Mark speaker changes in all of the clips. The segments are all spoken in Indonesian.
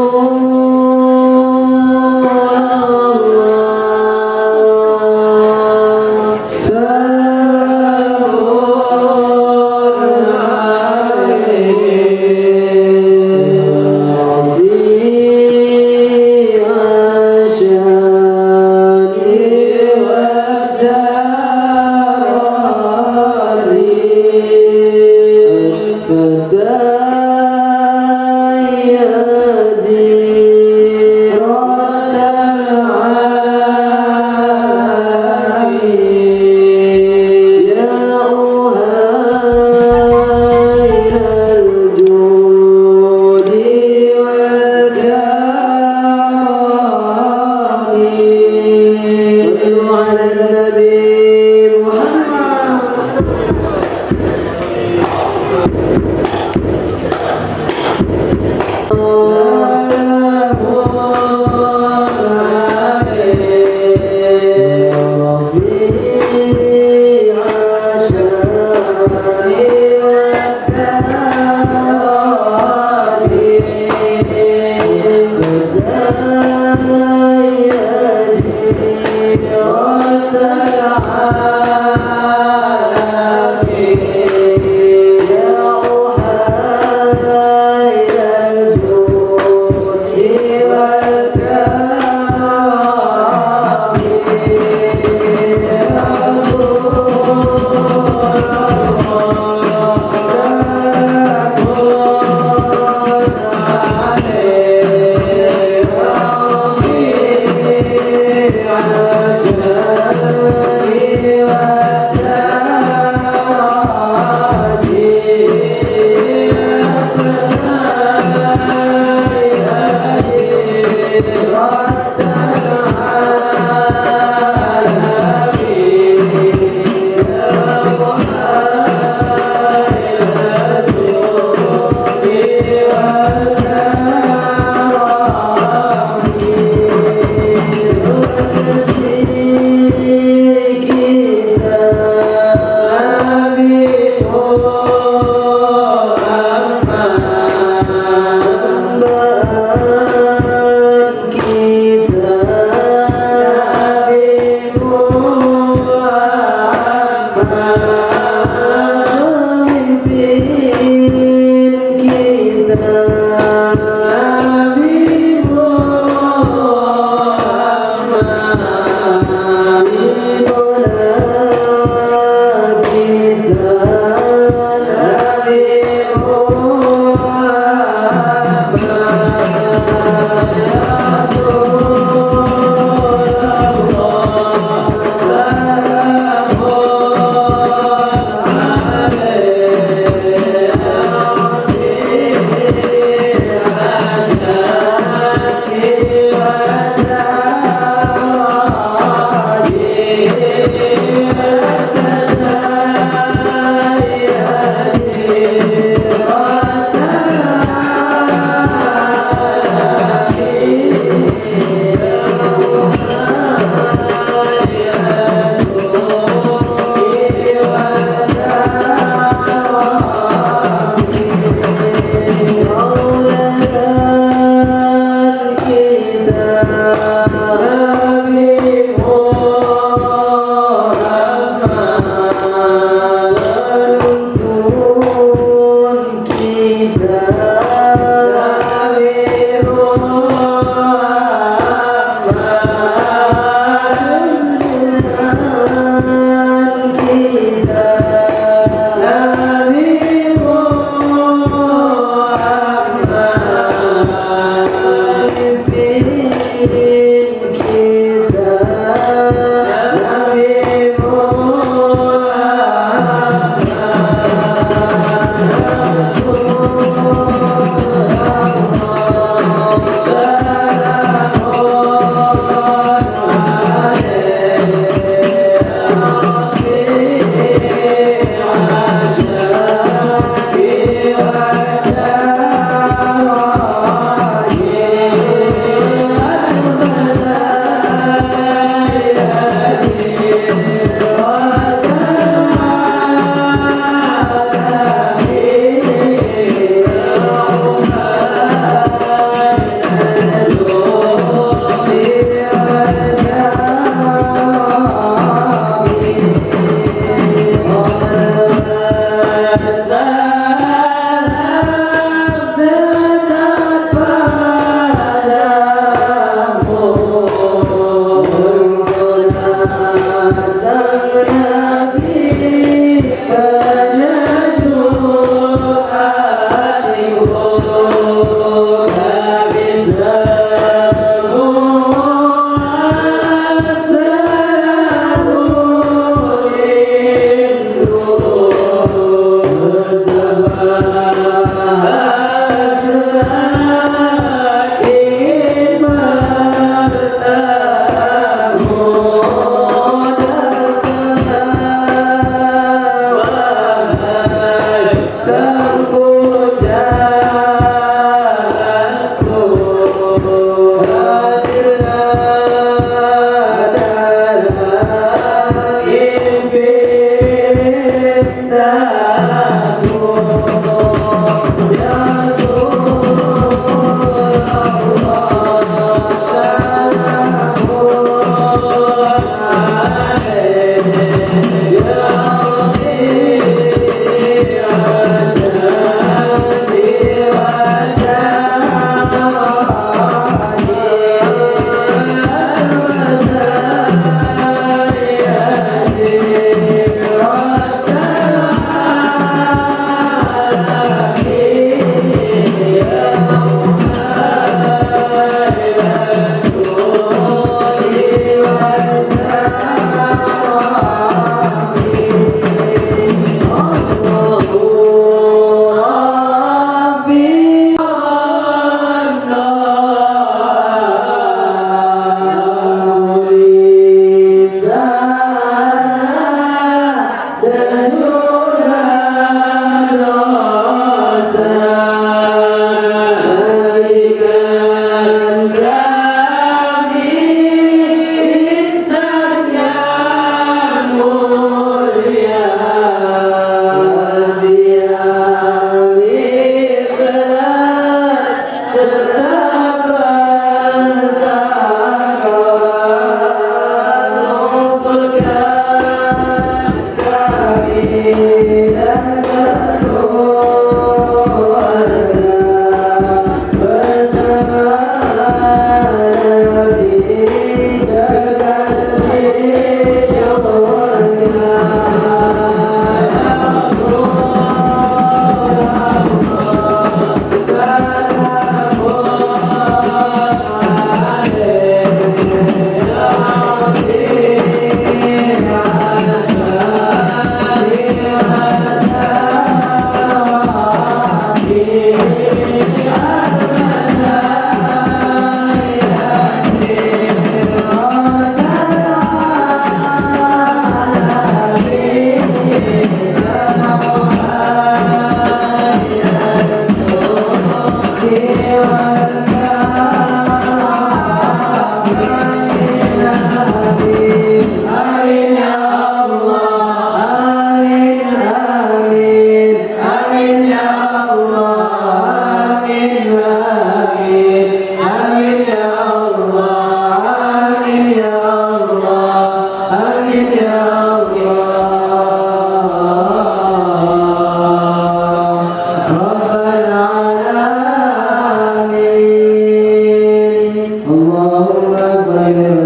Speaker 1: Amin.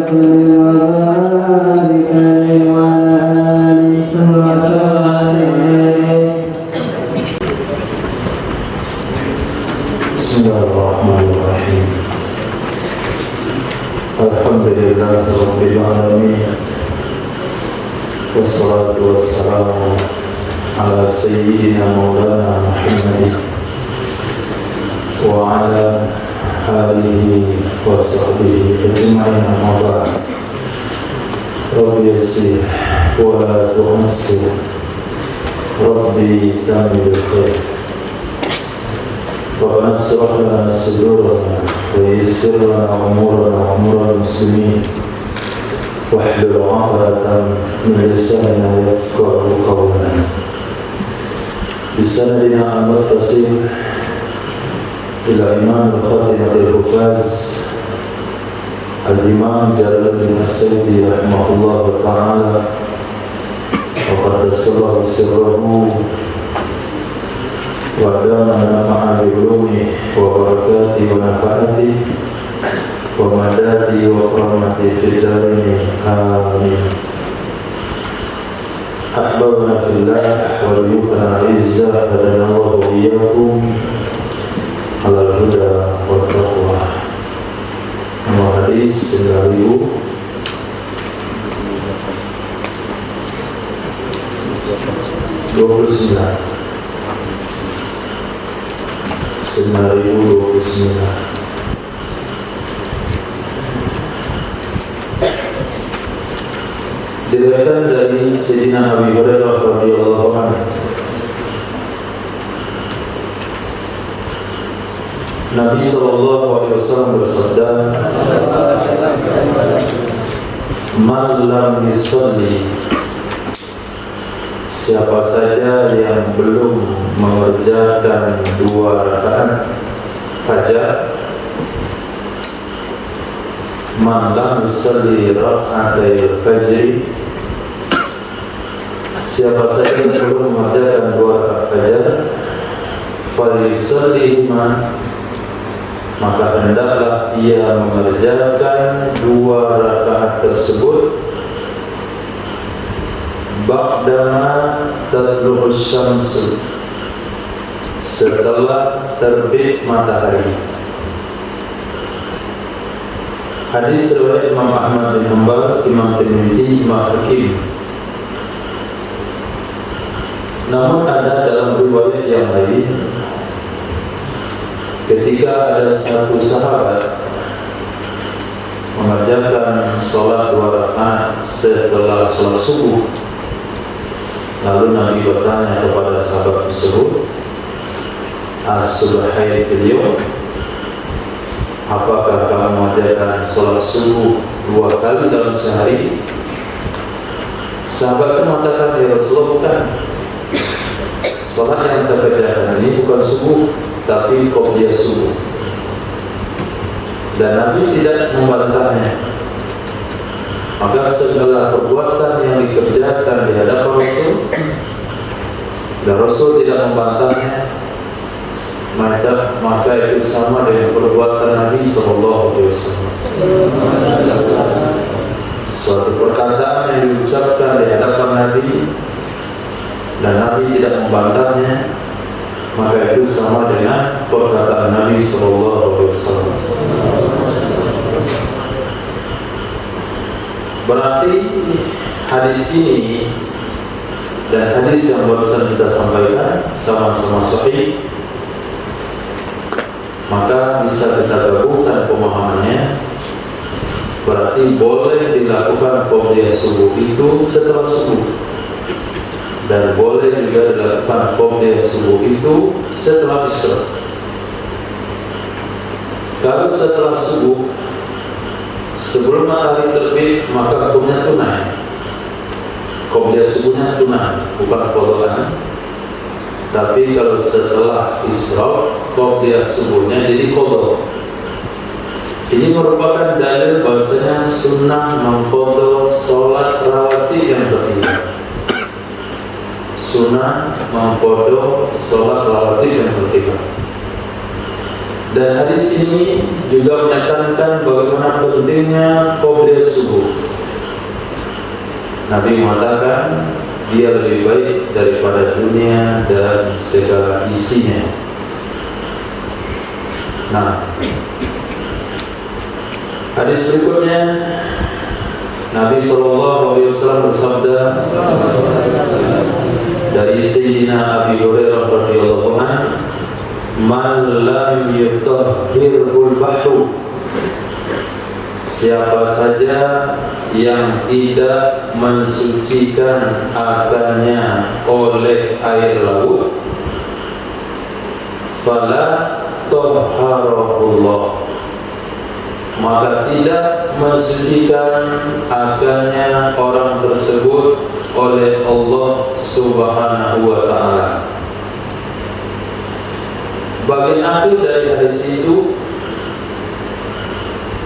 Speaker 1: Bismillahirrahmanirrahim. Alhamdulillahi rabbil alamin. Wassalatu wassalamu ala sayyidina maulana Muhammadin wa ala alihi wa sahbihi ajma'in, amma ba'd. Rabbi yassir wa la tu'assir, Rabbi tamil khair. Rabbana shrah lana sudurana wa yassir lana umurana wa umura muslimin wahlul 'uqdatam min lisani yafqahu qawlana. Bisanadina al-muttasil ila imam al-khatimah al-hufaz al-imam Jalaluddin as-Suyuti rahimahullah ta'ala wa qaddasallahu sirrahu wa dama nafa'a bi ulumi wa barakati wa nafa'ati wa madadi wa rahmati fid darini, amin. Ahbabna fillah wa ruyukana izzah hadana wa iyyakum alal huda wa taqwa. Nomor hadis 929. Diriwayatkan dari Sayyidina Abi Hurairah radhiyallahu anhu, Nabi sallallahu alaihi wasallam bersabda, "Man lam yusalli," siapa saja yang belum mengerjakan 2 rakaat fajar, man lam yusalli raka'atai fajr, siapa saja yang belum mengerjakan 2 rakaat fajar, falyusallihima, maka hendaklah ia mengerjakan 2 rakaat tersebut ba'dama tatlu'us syamsu, setelah terbit matahari. Hadis riwayat Imam Ahmad bin Hanbal, Imam Tirmizi, Imam Hakim. Namun ada dalam riwayat yang lain, ketika ada satu sahabat mengerjakan sholat 2 rakaat setelah sholat subuh, lalu Nabi bertanya kepada sahabat tersebut, "As-subhain beliau, apakah kamu mengerjakan sholat subuh 2 kali dalam sehari?" Sahabat mengatakan, "Ya Rasulullah, bukan. Sholat yang saya kerjakan ini bukan subuh, tapi qobliyah subuh." Dan Nabi tidak membantahnya. Maka segala perbuatan yang dikerjakan di hadapan Rasul dan Rasul tidak membantahnya, maka itu sama dengan perbuatan Nabi SAW. Suatu perkataan yang diucapkan di hadapan Nabi dan Nabi tidak membantahnya, maka itu sama dengan perkataan Nabi SAW. Berarti hadis ini dan hadis yang barusan kita sampaikan sama-sama sahih, maka bisa kita gabungkan pemahamannya. Berarti boleh dilakukan qobliyah subuh itu setelah subuh, dan boleh juga dilakukan qobliyah subuh itu setelah isya. Kalau setelah subuh, sebelum matahari terbit, maka hukumnya tunai. Qobliyah subuhnya tunai, bukan qadaan. Tapi kalau setelah isra, qobliyah subuhnya jadi qada. Ini merupakan dalil bahasanya sunnah mengqada sholat rawatib yang tertinggal. Sunnah mengqada sholat rawatib yang tertinggal. Dan hadis ini juga menekankan bagaimana pentingnya qobliyah subuh. Nabi mengatakan dia lebih baik daripada dunia dan segala isinya. Nah, hadis berikutnya Nabi SAW bersabda dari Sayyidina Abi Hurairah radhiyallahu anhu, "Man lam yutahhirul bahru," siapa saja yang tidak mensucikan akannya oleh air laut, fala tahharahullah, maka tidak mensucikan akannya orang tersebut oleh Allah Subhanahu wa ta'ala. Bagian akhir dari hadis itu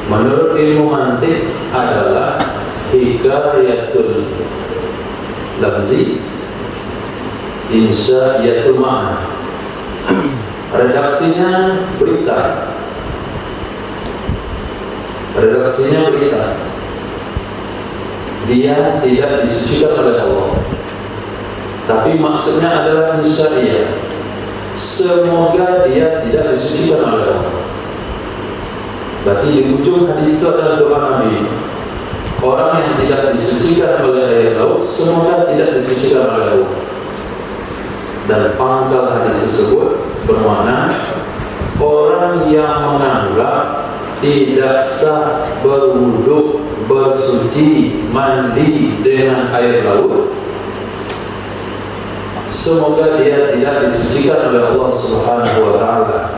Speaker 1: menurut ilmu mantik adalah hikayatul lafzi, insya'iyatul ma'na. Redaksinya berita. Dia tidak disucikan oleh Allah, tapi maksudnya adalah insya'iyah, semoga dia tidak disucikan oleh Allah. Berarti di ujung hadis itu adalah doa Nabi, orang yang tidak disucikan oleh air laut, semoga tidak disucikan oleh Allah. Dan pangkal hadis tersebut bermakna orang yang menganggap tidak sah berwudu, bersuci, mandi dengan air laut, semoga dia tidak disucikan oleh Allah Subhanahu wa ta'ala.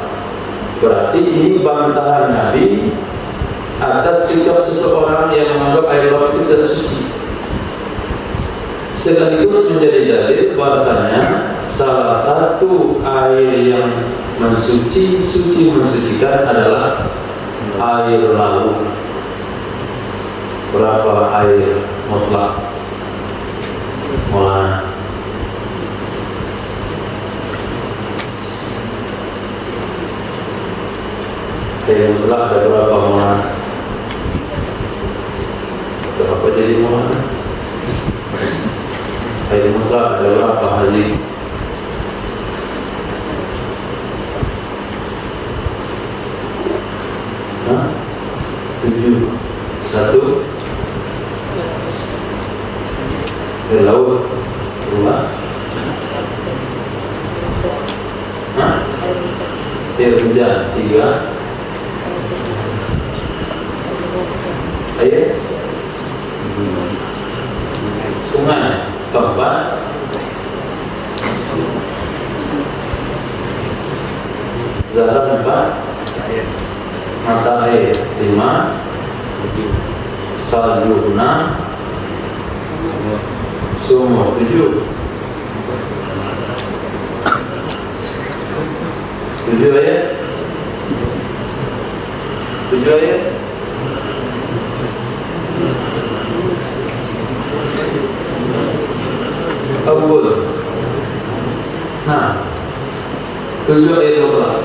Speaker 1: Berarti ini bantahan Nabi atas sikap seseorang yang menganggap air laut itu tidak suci, sekaligus menjadi dalil bahasanya salah satu air yang mensucikan adalah air laut. Berapa air mutlak? Mulai air mutlak ada berapa mulai? Berapa jadi mulai? Air mutlak ada berapa hari? Hah? 7. 1 air laut. 2 air hujan. 3 air sungai. 4 jalan. 4 mata air. 5 salju. 6 sumur. 7 ayat. 7 ayat. Abul. Nah, 7 ayat mutlak.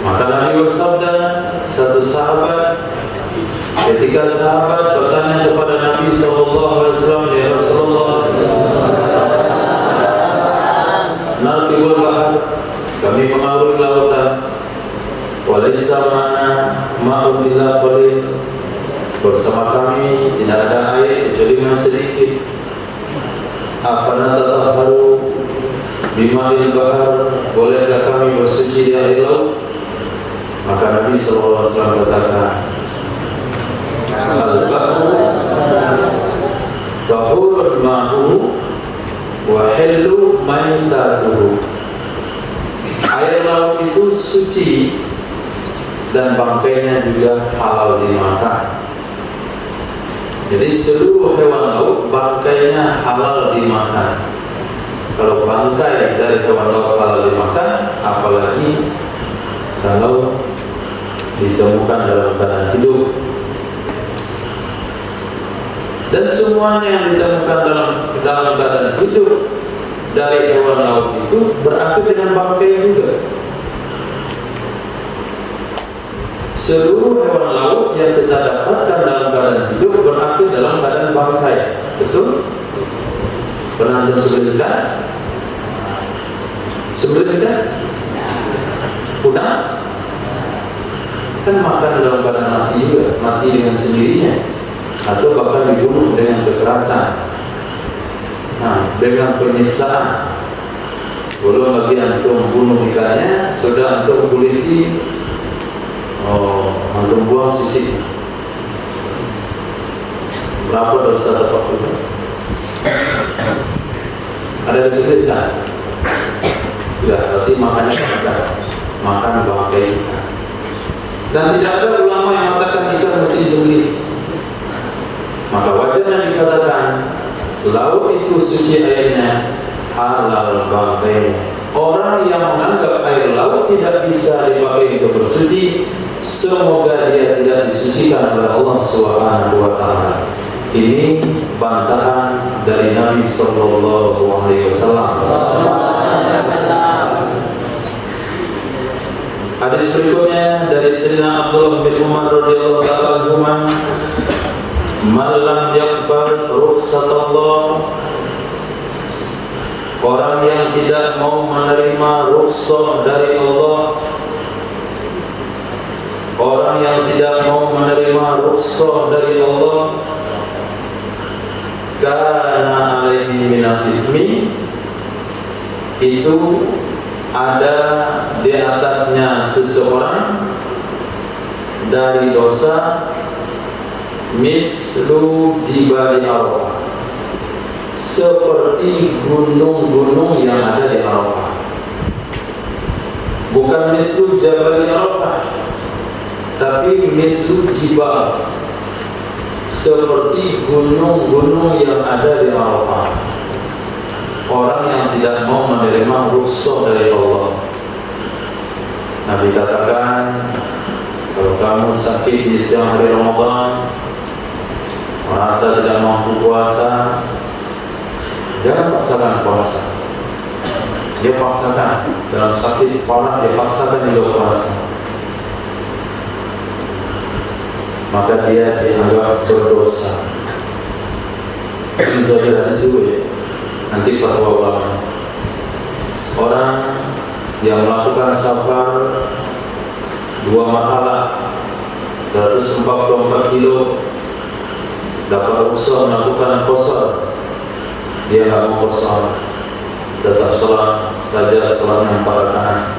Speaker 1: Maka Nabi bersabda, satu sahabat, ketika sahabat bertanya kepada Nabi SAW, "Ya Rasulullah, narkibul bahar, kami mengarungi lautan, walaysa ma'ana ma'un illa qalil, bersama kami tidak ada air kecuali yang sedikit. Afana tatahharu bima'il bahar, bolehkah kami bersuci di air laut?" Maka Nabi SAW katakan, "Al-bahru tahurul ma'u wa hillu maitatuhu." Air laut itu suci dan bangkainya juga halal dimakan. Jadi seluruh hewan laut bangkainya halal dimakan. Kalau bangkai dari hewan laut halal dimakan, apalagi kalau ditemukan dalam keadaan hidup. Dan semuanya yang ditemukan dalam keadaan hidup dari hewan laut itu berakhir dengan bangkai juga. Seluruh hewan laut yang kita dapatkan dalam keadaan hidup berarti dalam keadaan bangkai. Betul? Pernah antum sembelih ikan? Sembelih ikan? Udah? Kan makan dalam keadaan mati juga, mati dengan sendirinya, atau bahkan dibunuh dengan kekerasan. Nah, dengan penyiksaan. Belum lagi antum bunuh ikannya, sudah antum kuliti, antum buang sisik. Berapa dosa dapat itu? Ada di situ kan? Tidak, berarti makannya tidak makan bangkai ikan. Dan tidak ada ulama yang mengatakan ikan mesti disembelih. Maka wajarnya dikatakan laut itu suci airnya, halal bangkainya. Orang yang menganggap air laut tidak bisa dipakai untuk bersuci, semoga dia tidak disucikan oleh Allah Subhanahu wa taala. Ini bantahan dari Nabi sallallahu alaihi wasallam. Hadis berikutnya dari Sayyidina Abdullah bin Umar radhiyallahu ta'ala anhuma, "Man lam yaqbal rukhsatullah," orang yang tidak mau menerima rukhsah dari Allah, orang yang tidak mau menerima rukhsah dari Allah, kana alaihi minal ismi, itu ada di atasnya seseorang dari dosa mislu jibali Arafah, seperti gunung-gunung yang ada di Arafah. Bukan mislu jabali Arafah, tapi mislu jibal, seperti gunung-gunung yang ada di Arafah. Orang yang tidak mau menerima rukhsah dari Allah. Nabi katakan, kalau kamu sakit di siang hari Ramadan, merasa tidak mampu puasa, jangan paksakan puasa. Dia paksakan dalam sakit parah, dia paksakan juga puasa. Maka dia dianggap berdosa. Ini saja disuruh ya. Nanti fatwa ulama, orang yang melakukan safar 2 marhalah 144 kilo dapat rukhsah melakukan qasar, dia nggak mau qasar, tetap sholat saja sholatnya 4 rakaat.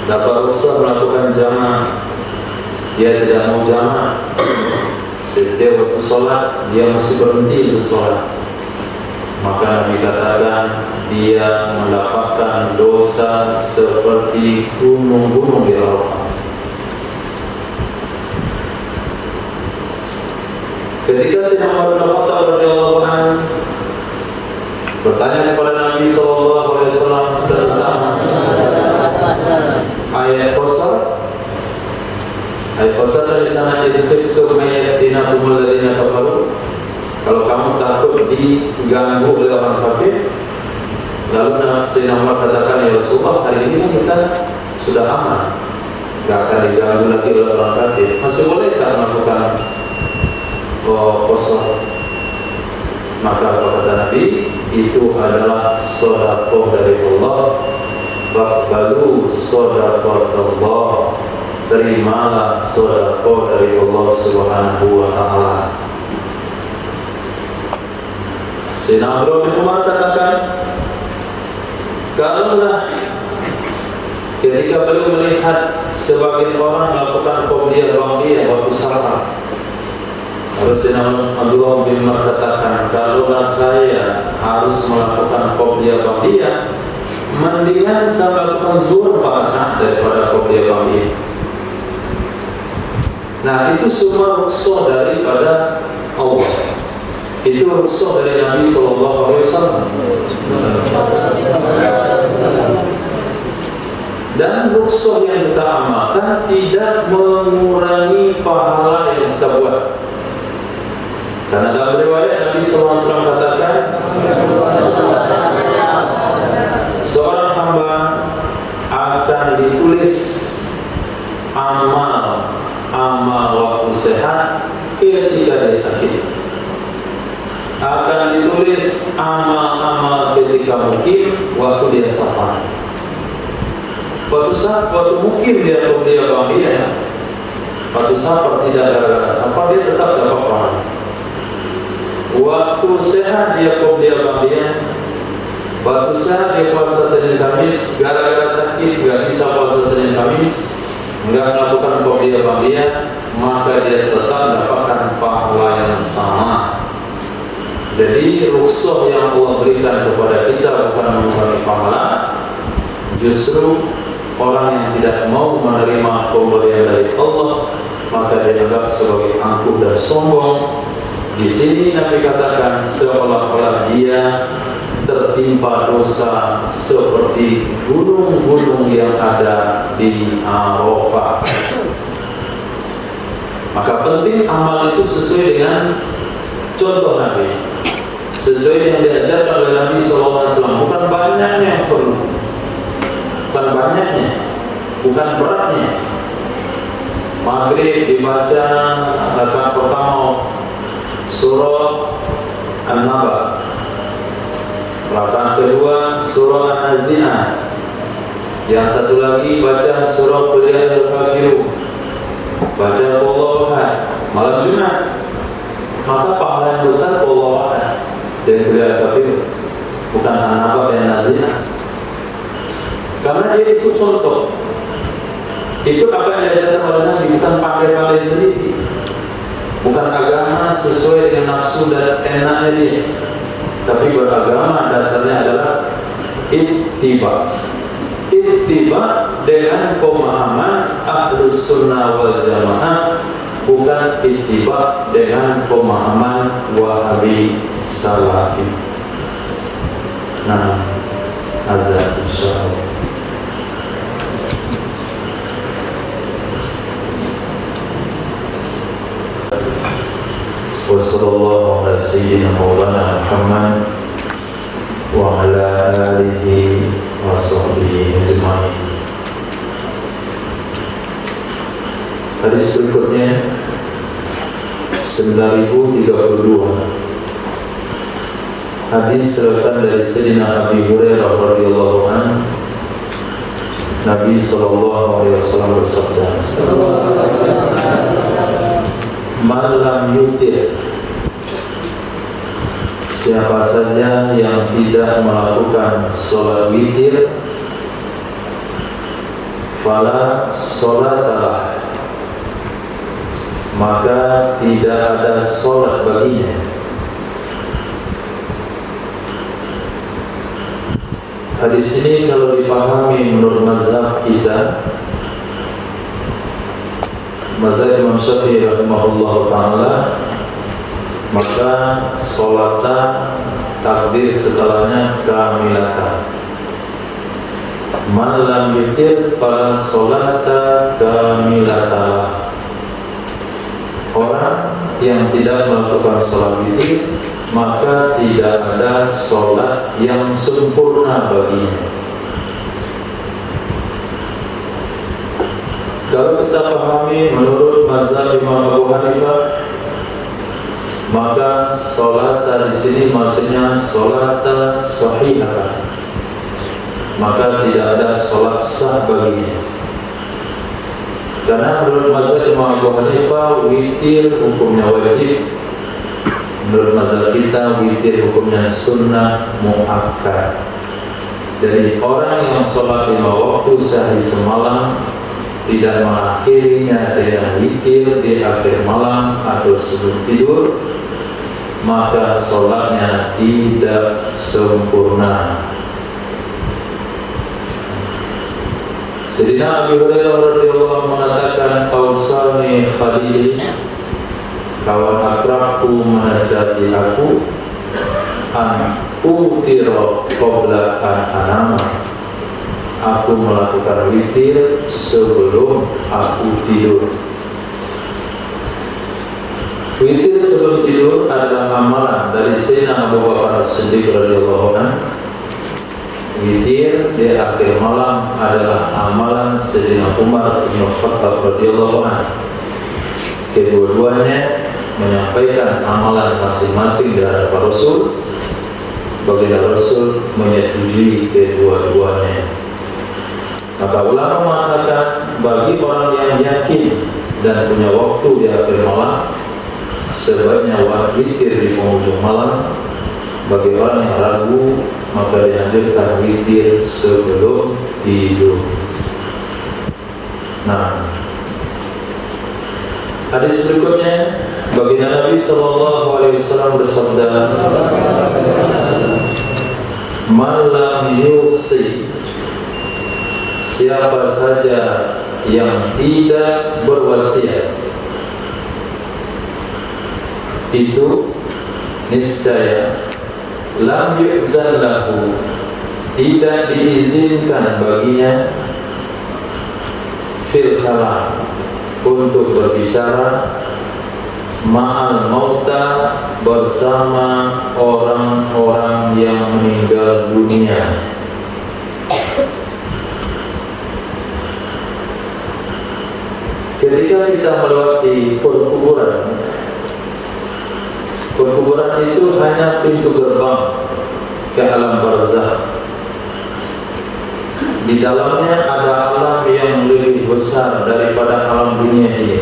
Speaker 1: Dapat rukhsah melakukan jamaah, dia tidak mau jamaah, setiap waktu sholat dia masih berhenti untuk sholat. Maka dikatakan dia mendapatkan dosa seperti gunung-gunung di Arafah. Ketika Sayyidina Umar bin Khattab radhiyallahu anhu bertanya kepada Nabi sallallahu alaihi wasallam tentang ayat qasar, dari sana, jadi khiftum mayyafinakum alladziina kafaru, kalau kamu takut diganggu oleh orang kafir. Lalu Sayyidina Umar katakan, ya Rasulullah, hari ini kita sudah aman, tidak akan diganggu lagi oleh orang kafir. Masih boleh tak melakukan qasar? Maka kata Nabi, itu adalah sedekah dari Allah. Faqbalu shadaqatallah, terimalah sedekah dari Allah Subhanahu wa taala. Sayyidina Abdullah bin Umar katakan, kalaulah ketika beliau melihat sebagian orang melakukan qobliyah ba'diyah waktu safar, lalu Sayyidina Abdullah bin Umar katakan, kalaulah saya harus melakukan qobliyah ba'diyah, mendingan saya melakukan zuhur 4 rakaat daripada qobliyah ba'diyah. Nah, itu semua rukhsah daripada Allah. Itu rukhsah dari Nabi sallallahu alaihi wasallam. Dan rukhsah yang kita amalkan tidak mengurangi pahala yang kita buat. Karena dalam riwayat Nabi sallallahu alaihi wasallam katakan, seorang hamba akan ditulis amal waktu sehat ketika dia sakit, akan ditulis amal-amal ketika mukim waktu dia safar. Waktu mukim dia bahagia, waktu safar tidak gara-gara safar dia tetap dapat pahala. Waktu sehat dia bahagia, waktu sehat dia puasa Senin Kamis, gara-gara sakit gak bisa puasa Senin Kamis, nggak melakukan bahagia, maka dia tetap dapatkan pahala yang sama. Jadi rukhsah yang Allah berikan kepada kita bukan mengurangi pahala, justru orang yang tidak mau menerima pemberian dari Allah maka dianggap sebagai angkuh dan sombong. Di sini Nabi katakan seolah-olah dia tertimpa dosa seperti gunung-gunung yang ada di Arafah. Maka penting amal itu sesuai dengan contoh Nabi, sesuai yang diajarkan oleh Nabi SAW. Bukan banyaknya yang perlu, bukan banyaknya, bukan beratnya. Maghrib dibaca rakaat pertama surah An-Naba, rakaat kedua surah An-Nazi'ah, yang satu lagi baca surah Qul ya ayyuhal kafirun, baca Allahu Ahad malam Jumat. Maka pahala yang besar Allahu Ahad dan Qul ya ayyuhal kafirun, bukan An-Naba dan Nazi'ah. Karena dia itu contoh, itu apa yang diajarkan oleh Nabi, bukan pandai-pandai sendiri, bukan agama sesuai dengan nafsu dan enaknya dia, tapi beragama dasarnya adalah ittiba dengan pemahaman Ahlus Sunnah wal Jamaah, bukan ittiba dengan pemahaman Wahabi Salafi. Nah, ada insyaallah. Wassallallahu ala sayyidina maulana Muhammad wa ala alihi wa sahbihi ajma'in. Hadis berikutnya 9032. Hadis riwayat dari Sayyidina Abi Hurairah radhiyallahu anhu. Nabi sallallahu alaihi wasallam bersabda, "Man yutir, siapa saja yang tidak melakukan sholat witir, fala sholatalah, maka tidak ada sholat baginya." Hadis ini kalau dipahami menurut mazhab kita, mazhab Imam Syafi'i rahimahullah ta'ala, maka sholata takdir setelahnya kamilata. Man lam yutir fala sholata kamilata. Orang yang tidak melakukan sholat witir, maka tidak ada sholat yang sempurna baginya. Kalau kita pahami menurut mazhab Imam Abu Hanifah, maka sholat di sini maksudnya sholat sahihah, maka tidak ada sholat sah baginya. Karena menurut mazhab Imam Abu Hanifah, witir hukumnya wajib. Menurut mazhab kita, witir hukumnya sunnah muakkad. Jadi orang yang sholat 5 waktu sehari semalam tidak mengakhirinya dengan witir di akhir malam atau sebelum tidur, maka sholatnya tidak sempurna. Sayyidina Abi Hurairah radhiyallahu anhu mengatakan, "Ausani khalili, kawan akrabku menasihati aku, an utira qabla an anama, aku melakukan witir sebelum aku tidur." Witir sebelum tidur adalah amalan dari Sayyidina Abu Bakar As-Siddiq radhiyallahu anhu witir di akhir malam adalah amalan Sayyidina Umar bin Khattab radhiyallahu anhu. Kedua-duanya menyampaikan amalan masing-masing dari Rasul. Baginda Rasul menyetujui kedua-duanya. Maka ulama mengatakan bagi orang yang yakin dan punya waktu di akhir malam, sebaiknya witir di penghujung malam. Bagi orang yang ragu, maka dianjurkan witir sebelum tidur. Nah, hadis berikutnya, baginda Nabi sallallahu alaihi wasallam bersabda, "Man lam yusi," siapa saja yang tidak berwasiat, itu niscaya lam yu'dzan lahu, tidak diizinkan baginya fil kalam, untuk berbicara ma'al mauta, bersama orang-orang yang meninggal dunia. Ketika kita melewati perkuburan, perkuburan itu hanya pintu gerbang ke alam barzakh. Di dalamnya ada alam yang lebih besar daripada alam dunia ini.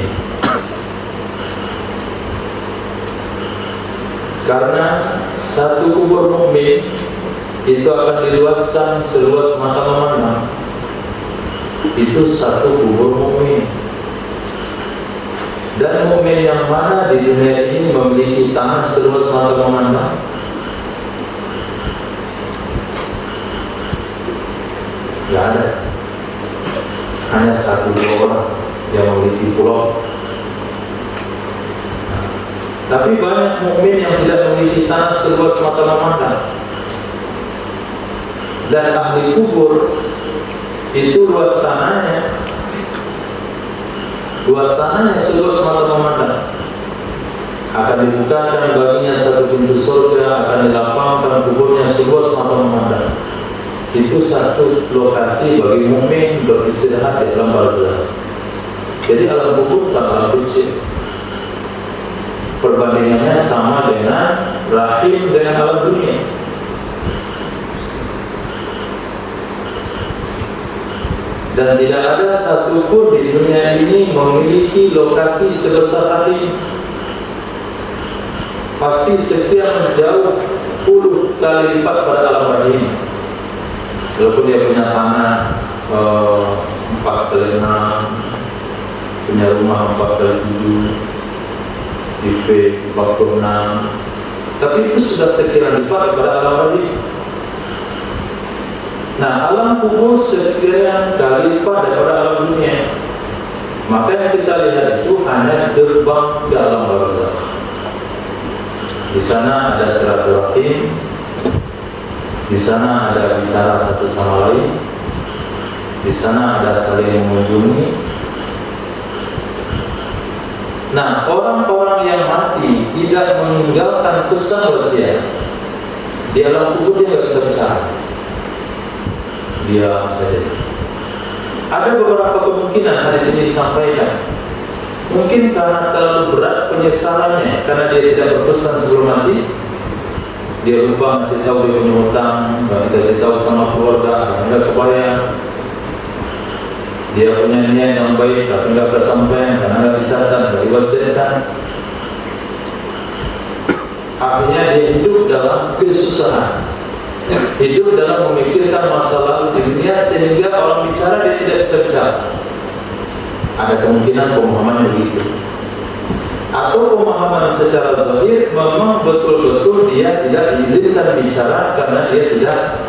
Speaker 1: Karena satu kubur mukmin itu akan diluaskan seluas mata memandang. Itu satu kubur mukmin. Dan mukmin yang mana di dunia ini memiliki tanah seluas mata memandang? Tidak ada. Hanya satu dua orang yang memiliki pulau. Tapi banyak mukmin yang tidak memiliki tanah seluas mata memandang. Dan ahli kubur itu luas tanahnya seluas mata memandang. Akan dibukakan baginya satu pintu surga, akan dilapangkan kuburnya seluas mata memandang. Itu satu lokasi bagi mukmin beristirahat di alam barzakh. Jadi alam kubur bukan alam kecil. Perbandingannya sama dengan rahim dengan alam dunia. Dan tidak ada satupun di dunia ini memiliki lokasi sebesar hati. Pasti sekian jauh puluh kali lipat pada alam rahim. Walaupun dia punya tanah 4x6, punya rumah 4x7, IP 46, tapi itu sudah sekian lipat pada alam rahim. Nah, alam kubur sekian kali lipat daripada alam dunia. Maka yang kita lihat itu hanya gerbang ke alam barzakh. Di sana ada silaturahim, di sana ada bicara satu sama lain, di sana ada saling mengunjungi. Nah, orang-orang yang mati tidak meninggalkan pesan wasiat, di alam kubur dia nggak bisa bicara. Diam saja. Ada beberapa kemungkinan hadis ini disampaikan. Mungkin karena terlalu berat penyesalannya, karena dia tidak berpesan sebelum mati. Dia lupa ngasih tahu dia punya hutang, nggak dikasih tahu sama keluarga, nggak kebayang. Dia punya niat yang baik, tapi nggak kesampaian karena nggak dicatat, nggak diwasiatkan. Akhirnya dia hidup dalam kesusahan, hidup dalam memikirkan masa lalu di dunia, sehingga orang bicara dia tidak bisa bicara. Ada kemungkinan pemahaman begitu, atau pemahaman secara zahir memang betul-betul dia tidak diizinkan bicara karena dia tidak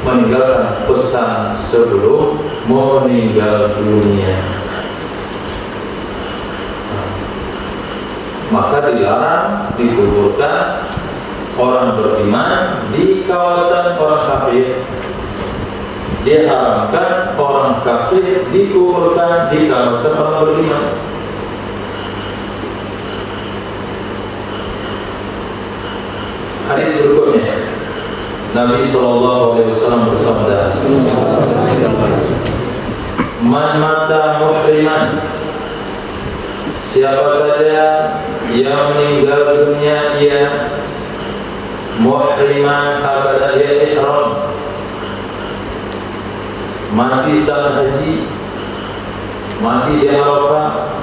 Speaker 1: meninggalkan pesan sebelum meninggal dunia. Maka dilarang dikuburkan orang beriman di kawasan orang kafir. Dia haramkan orang kafir dikuburkan di kawasan orang beriman. Hadis berikutnya, Nabi SAW bersabda, "Man mata muhriman," siapa saja yang meninggal dunia ia muhriman keadaan dia ihram, mati saat haji, mati di Arafah,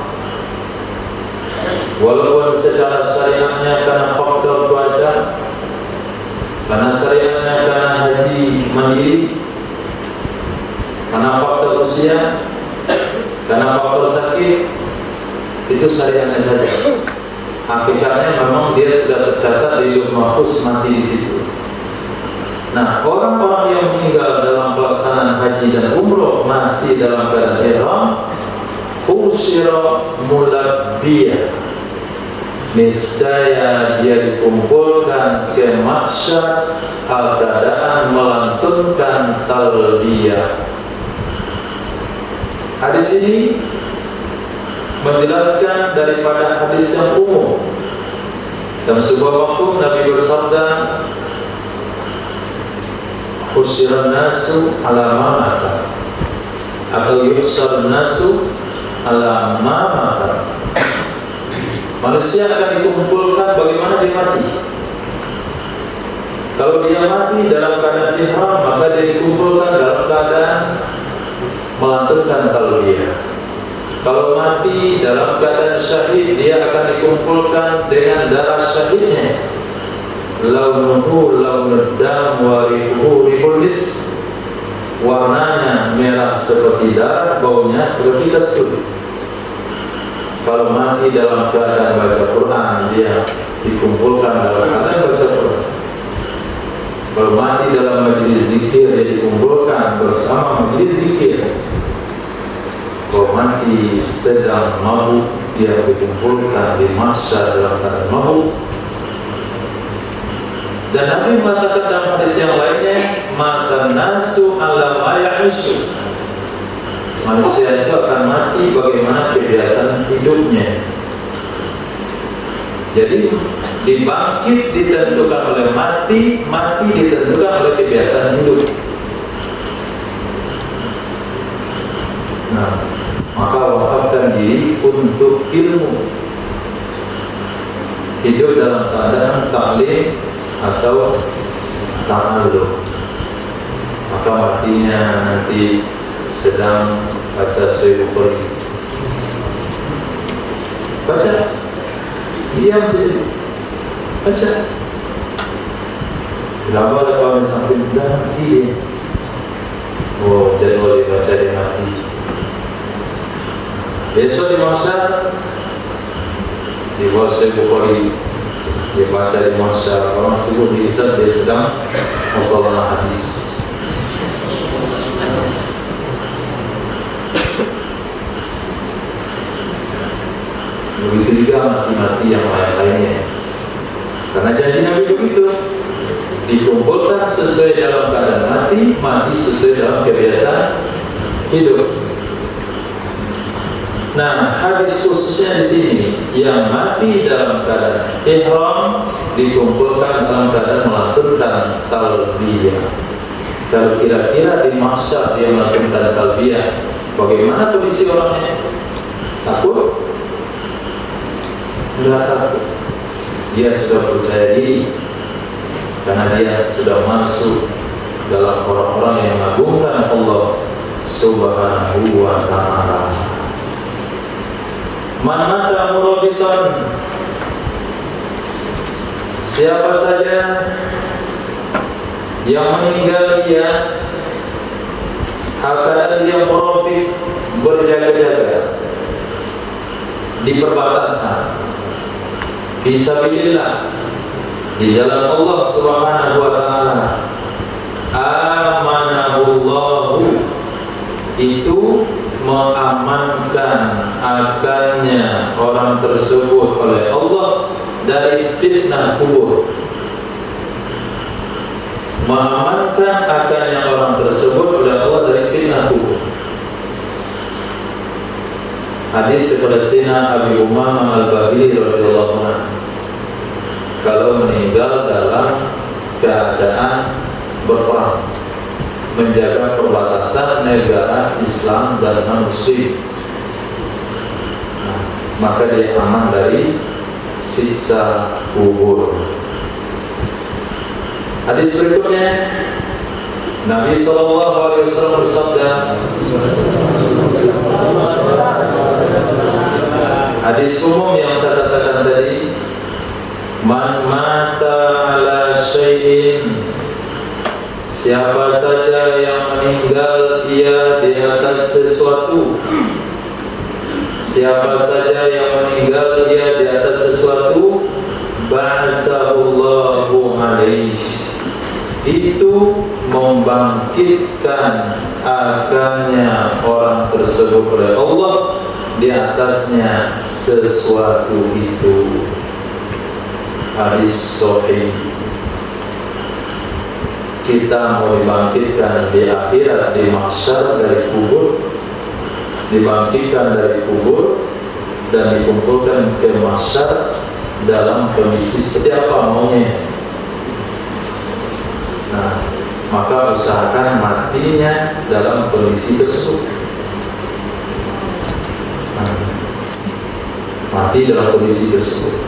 Speaker 1: walaupun secara syariatnya karena faktor cuaca, karena syariatnya karena haji mandiri, karena faktor usia, karena faktor sakit, itu syariatnya saja. Hakikatnya memang dia sudah tercatat di Lauhul Mahfuz mati di situ. Nah, orang-orang yang meninggal dalam pelaksanaan haji dan umroh masih dalam keadaan ihram, usira mulabbiyah, niscaya dia dikumpulkan ke mahsyar keadaan melantunkan talbiyah. Hadis ini menjelaskan daripada hadis yang umum. Dalam sebuah waktu Nabi bersabda, "Usyiran nasu ala ma mata," atau "Yusar nasu ala ma mata." Manusia akan dikumpulkan bagaimana dia mati. Kalau dia mati dalam keadaan ihram, maka dia dikumpulkan dalam keadaan melantunkan talbiyah. Kalau mati dalam keadaan syahid, dia akan dikumpulkan dengan darah syahidnya. Launuhu launud dam wa rihuhu rihul mis, warnanya merah seperti darah, baunya seperti kasturi. Kalau mati dalam keadaan baca Quran, dia dikumpulkan dalam keadaan baca Quran. Kalau mati dalam majelis zikir, dia dikumpulkan bersama majelis zikir. Kalau mati sedang mabuk, dia dikumpulkan di mahsyar dalam keadaan mabuk. Dan Nabi mengatakan dalam hadis yang lainnya, "Mata nasu ala ma ya'ishu." Manusia itu akan mati bagaimana kebiasaan hidupnya. Jadi dibangkit ditentukan oleh mati, mati ditentukan oleh kebiasaan hidup. Nah, maka wakafkan diri untuk ilmu, hidup dalam keadaan taklim atau ta'allum. Maka matinya nanti sedang baca Sahih Bukhari, baca, diam saja, baca. Lama ada kawan sampai dah mati. Oh, jadwal dibaca dia mati. Besok di masa di Sahih Bukhari dia baca di masa orang sebut dia sedang mempelajari hadis. Begitu juga mati-mati yang lain-lainnya. Karena janji Nabi begitu, dikumpulkan sesuai dalam keadaan mati, mati sesuai dalam kebiasaan hidup. Nah, hadis khususnya di sini, yang mati dalam keadaan ihram dikumpulkan dalam keadaan melantunkan talbiyah. Kalau kira-kira di mahsyar dia melantunkan talbiyah, bagaimana kondisi orangnya? Takut? Tidak takut. Dia sudah percaya diri karena dia sudah masuk dalam orang-orang yang mengagungkan Allah Subhanahu wa ta'ala. Man mata murabitan, siapa saja yang meninggal dia keadaan dia murabit, berjaga-jaga di perbatasan fisabilillah, di jalan Allah Subhanahu wa ta'ala, amanahullahu, itu mengamankan akannya orang tersebut oleh Allah dari fitnah kubur. Mengamankan akannya orang tersebut oleh Allah dari fitnah kubur. Hadis seperti Abi Umamah Al-Bahili radhiyallahu anhu, kalau meninggal dalam keadaan berperang menjaga perbatasan negara Islam dan non-Muslim. Nah, maka dia aman dari siksa kubur. Hadis berikutnya, Nabi SAW bersabda, hadis umum yang saya katakan tadi, man mata ala syai'in, siapa saja yang meninggal ia di atas sesuatu, siapa saja yang meninggal ia di atas sesuatu, ba'atsahullahu alaihi, itu membangkitkan akannya orang tersebut oleh Allah di atasnya sesuatu itu. Hadis sahih. Kita mau dibangkitkan di akhirat, di mahsyar, dari kubur, dibangkitkan dari kubur dan dikumpulkan ke mahsyar dalam kondisi seperti apa maunya. Nah, maka usahakan matinya dalam kondisi tersebut. Nah, mati dalam kondisi tersebut.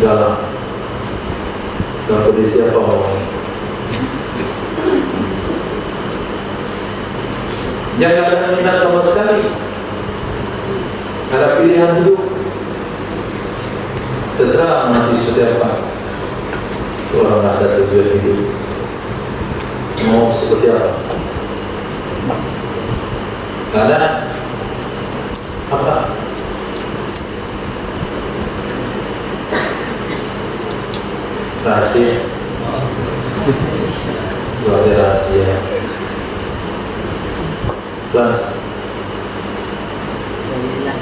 Speaker 1: Dalam kondisi apa mau? Jangan ada minat sama sekali, ada pilihan hidup, terserah mati seperti apa. Orang nggak ada tujuan hidup, mau seperti apa? Nggak ada apa? Rahasia, dua rahasia. Plus Bismillah.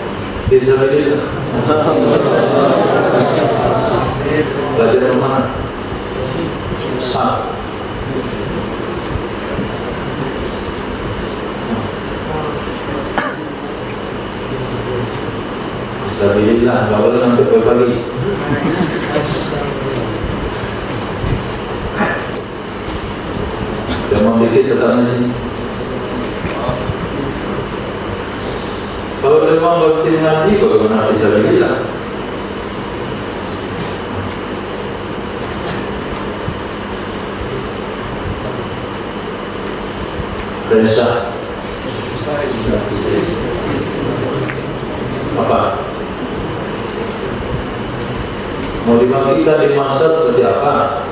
Speaker 1: Belajar dari mana? Ustaz. Bismillah, nggak boleh nanti pagi. Jangan dikit tetap ngaji. Kalau memang berhenti ngaji, bagaimana bisa bilang? Resah. Apa? Mau dibangkitkan di masa seperti apa?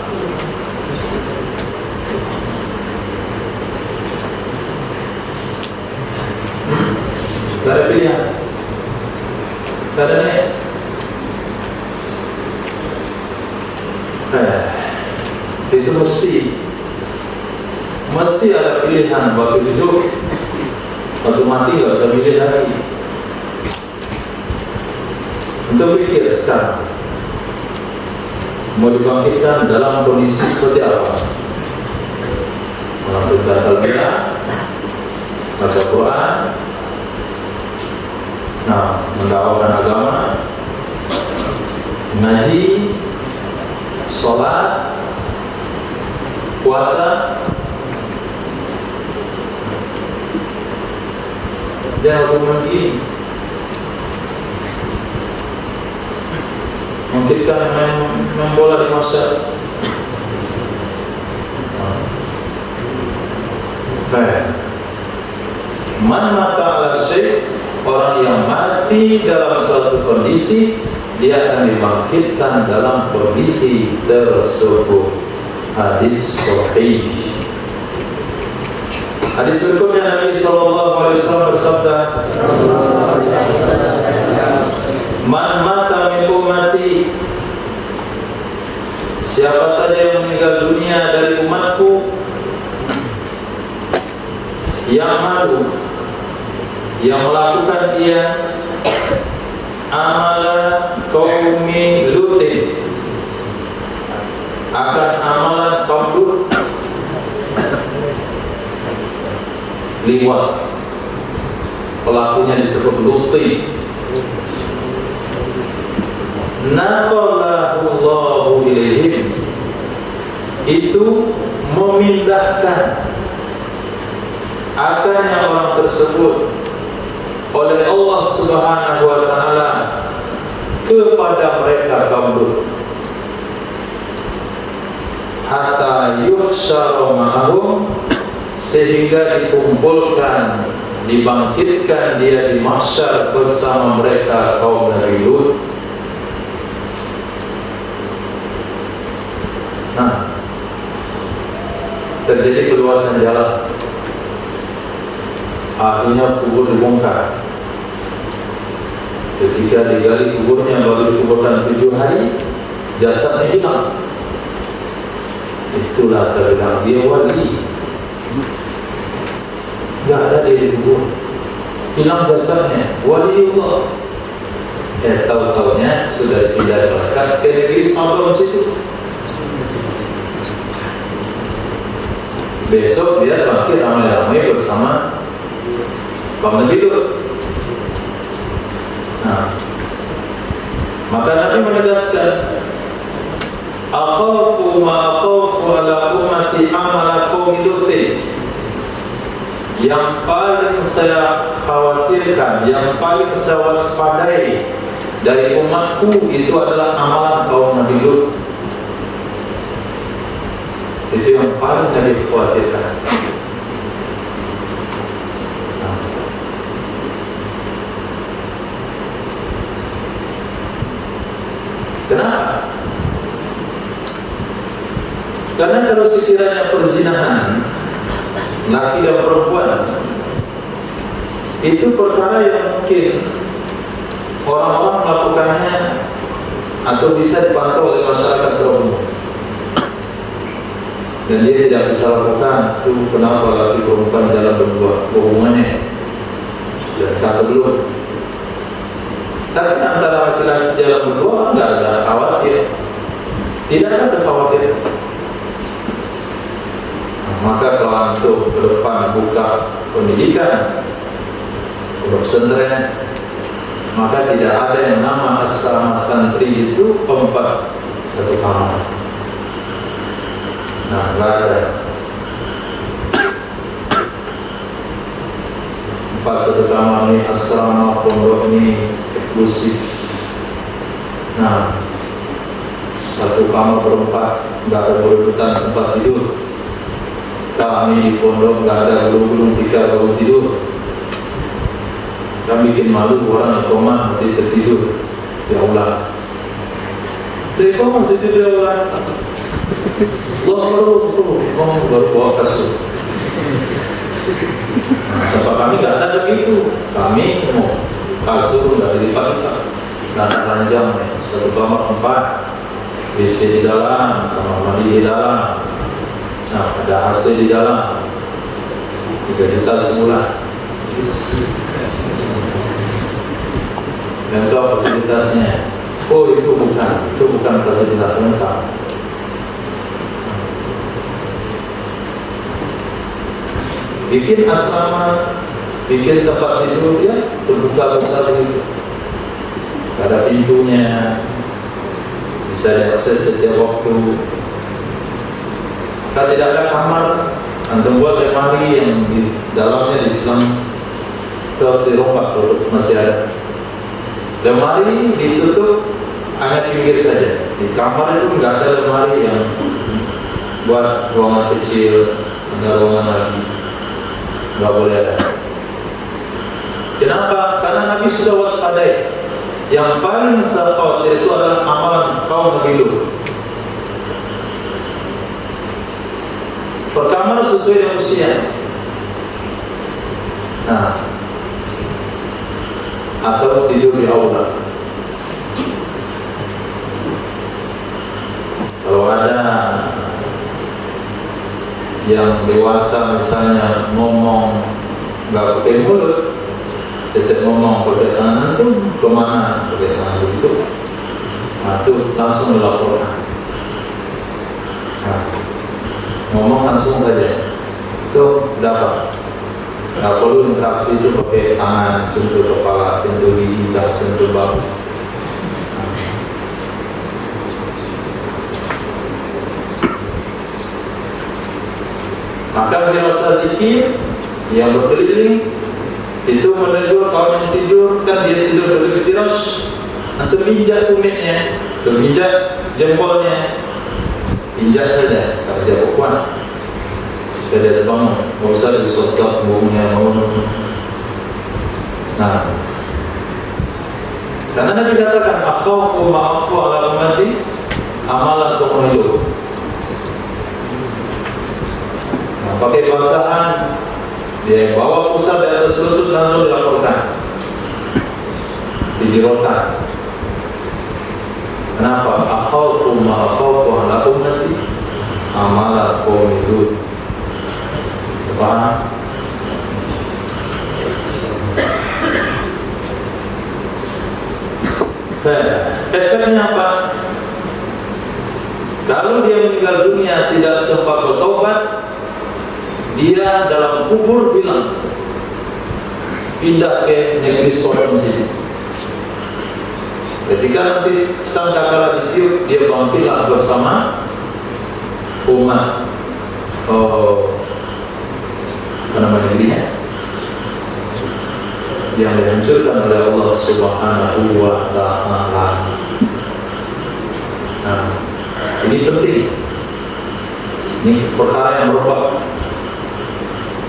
Speaker 1: Gak ada pilihan, gak ada niat. Itu mesti ada pilihan. Waktu hidup, waktu mati gak bisa pilih lagi. Untuk pikir sekarang, mau dibangkitkan dalam kondisi seperti apa? Melanjutkan talbiyah, baca Quran, nah, mendakwakan agama, ngaji, sholat, puasa. Jangan hukuman ini mungkinkan main bola di masa. Man mata ala syekh, orang yang mati dalam suatu kondisi, dia akan dibangkitkan dalam kondisi tersebut. Hadis sahih. Hadis berikutnya, Nabi SAW bersabda, man mata min ummati, siapa saja yang meninggal dunia dari umatku, yang malu, yang melakukan dia amala qaumi Lutin, akan amalan kaum Lut, liwat, pelakunya disebut Luti. Naqalahu Allahu ilaihim, itu memindahkan akannya orang tersebut oleh Allah Subhanahu wa taala kepada mereka kaum Lut, hatta yuhsyara ma'ahum, sehingga dikumpulkan, dibangkitkan dia di mahsyar bersama mereka kaum Nabi Lut. Nah, terjadi perluasan jalan, akhirnya kubur dibongkar. Ketika digali kuburnya baru dikuburkan 7 hari, jasadnya hilang. Itulah saya bilang dia wali. Tidak ada dia di kubur, hilang jasadnya, wali Allah. Tahu-taunya sudah dipindah malaikat ke negeri Sodom situ. Besok dia bangkit ramai-ramai bersama kaum Nabi Lut. Nah, maka Nabi menegaskan, akhafu ma akhafu ala ummati amala qaumi Lutin. Yang paling saya khawatirkan, yang paling saya waspadai dari umatku itu adalah amalan kaum Nabi Lut. Itu yang paling Nabi khawatirkan. Kenapa? Karena kalau sekiranya perzinahan laki dan perempuan itu perkara yang mungkin orang-orang melakukannya atau bisa dipantau oleh masyarakat secara umum, dan dia tidak bisa lakukan, itu kenapa laki perempuan dalam berdua hubungannya dan kata belum. Tapi antara laki-laki jalan berdua tidak ada khawatir, tidak ada kekhawatiran. Maka kalau untuk ke depan buka pendidikan, buka pesantren, maka tidak ada yang nama asrama santri itu 4 satu kamar. Nah, nggak ada 4 satu kamar ini, asrama pondok ini eksklusif. Nah, satu kamar berempat, nggak ada berebutan tempat tidur. Kami di pondok nggak ada gulung-gulung 3 baru tidur. Kami bikin malu orang yang koma masih tertidur di aula. Dari koma masih tidur di aula. Baru bawa kasur. Sebab kami nggak ada begitu. Kami mau kasur nggak dilipat-lipat, nggak ada ranjang, satu kamar 4, WC di dalam, kamar mandi di dalam. Nah, ada AC di dalam, 3 juta semula. Lengkap fasilitasnya. Oh, itu bukan fasilitas lengkap. Bikin asrama, bikin tempat tidur ya terbuka besar itu. Ada pintunya, bisa diakses setiap waktu. Kalau tidak ada kamar, antum buat lemari yang di dalamnya Islam kalau dirompak masih ada. Lemari ditutup hanya pinggir saja. Di kamar itu nggak ada lemari yang buat ruangan kecil, ada ruangan lagi, nggak boleh ada. Kenapa? Karena Nabi sudah waspadai. Yang paling saya khawatir itu adalah amalan kaum Nabi Lut. Perkamar sesuai dengan usia. Nah, atau tidur di aula. Kalau ada yang dewasa misalnya ngomong nggak pakai mulut, tetap ngomong pakai tangan, itu kemana pakai tangan begitu? Nah, itu langsung dilaporkan. Nah, ngomong langsung saja, itu dapat. Nggak perlu interaksi itu pakai tangan, sentuh kepala, sentuh gigi, sentuh bahu. Maka firasa zikir yang berkeliling itu menegur kawan yang tidur, kan dia tidur dari tiros, nanti injak kumitnya, injak jempolnya, injak saja, kalau dia kuat, supaya dia bangun, nggak usah disosok bumbunya bangun. Nah, karena Nabi katakan akhafu ma'afu ala ummati amalan tu'milu. Nah, pakai bahasan dia bawa pusat di atas lutut langsung dilaporkan, dijirokan. Kenapa? Akhafu ma'afu ala ummati amalan tu'milu. Paham? Efeknya apa? Kalau dia meninggal dunia tidak sempat bertobat, dia dalam kubur bilang pindah ke negeri Sodom sini. Ketika nanti sangkakala ditiup, dia bangkitlah bersama umat apa namanya dirinya yang dihancurkan oleh Allah Subhanahu wa Ta'ala. Nah, ini penting. Ini perkara yang merupakan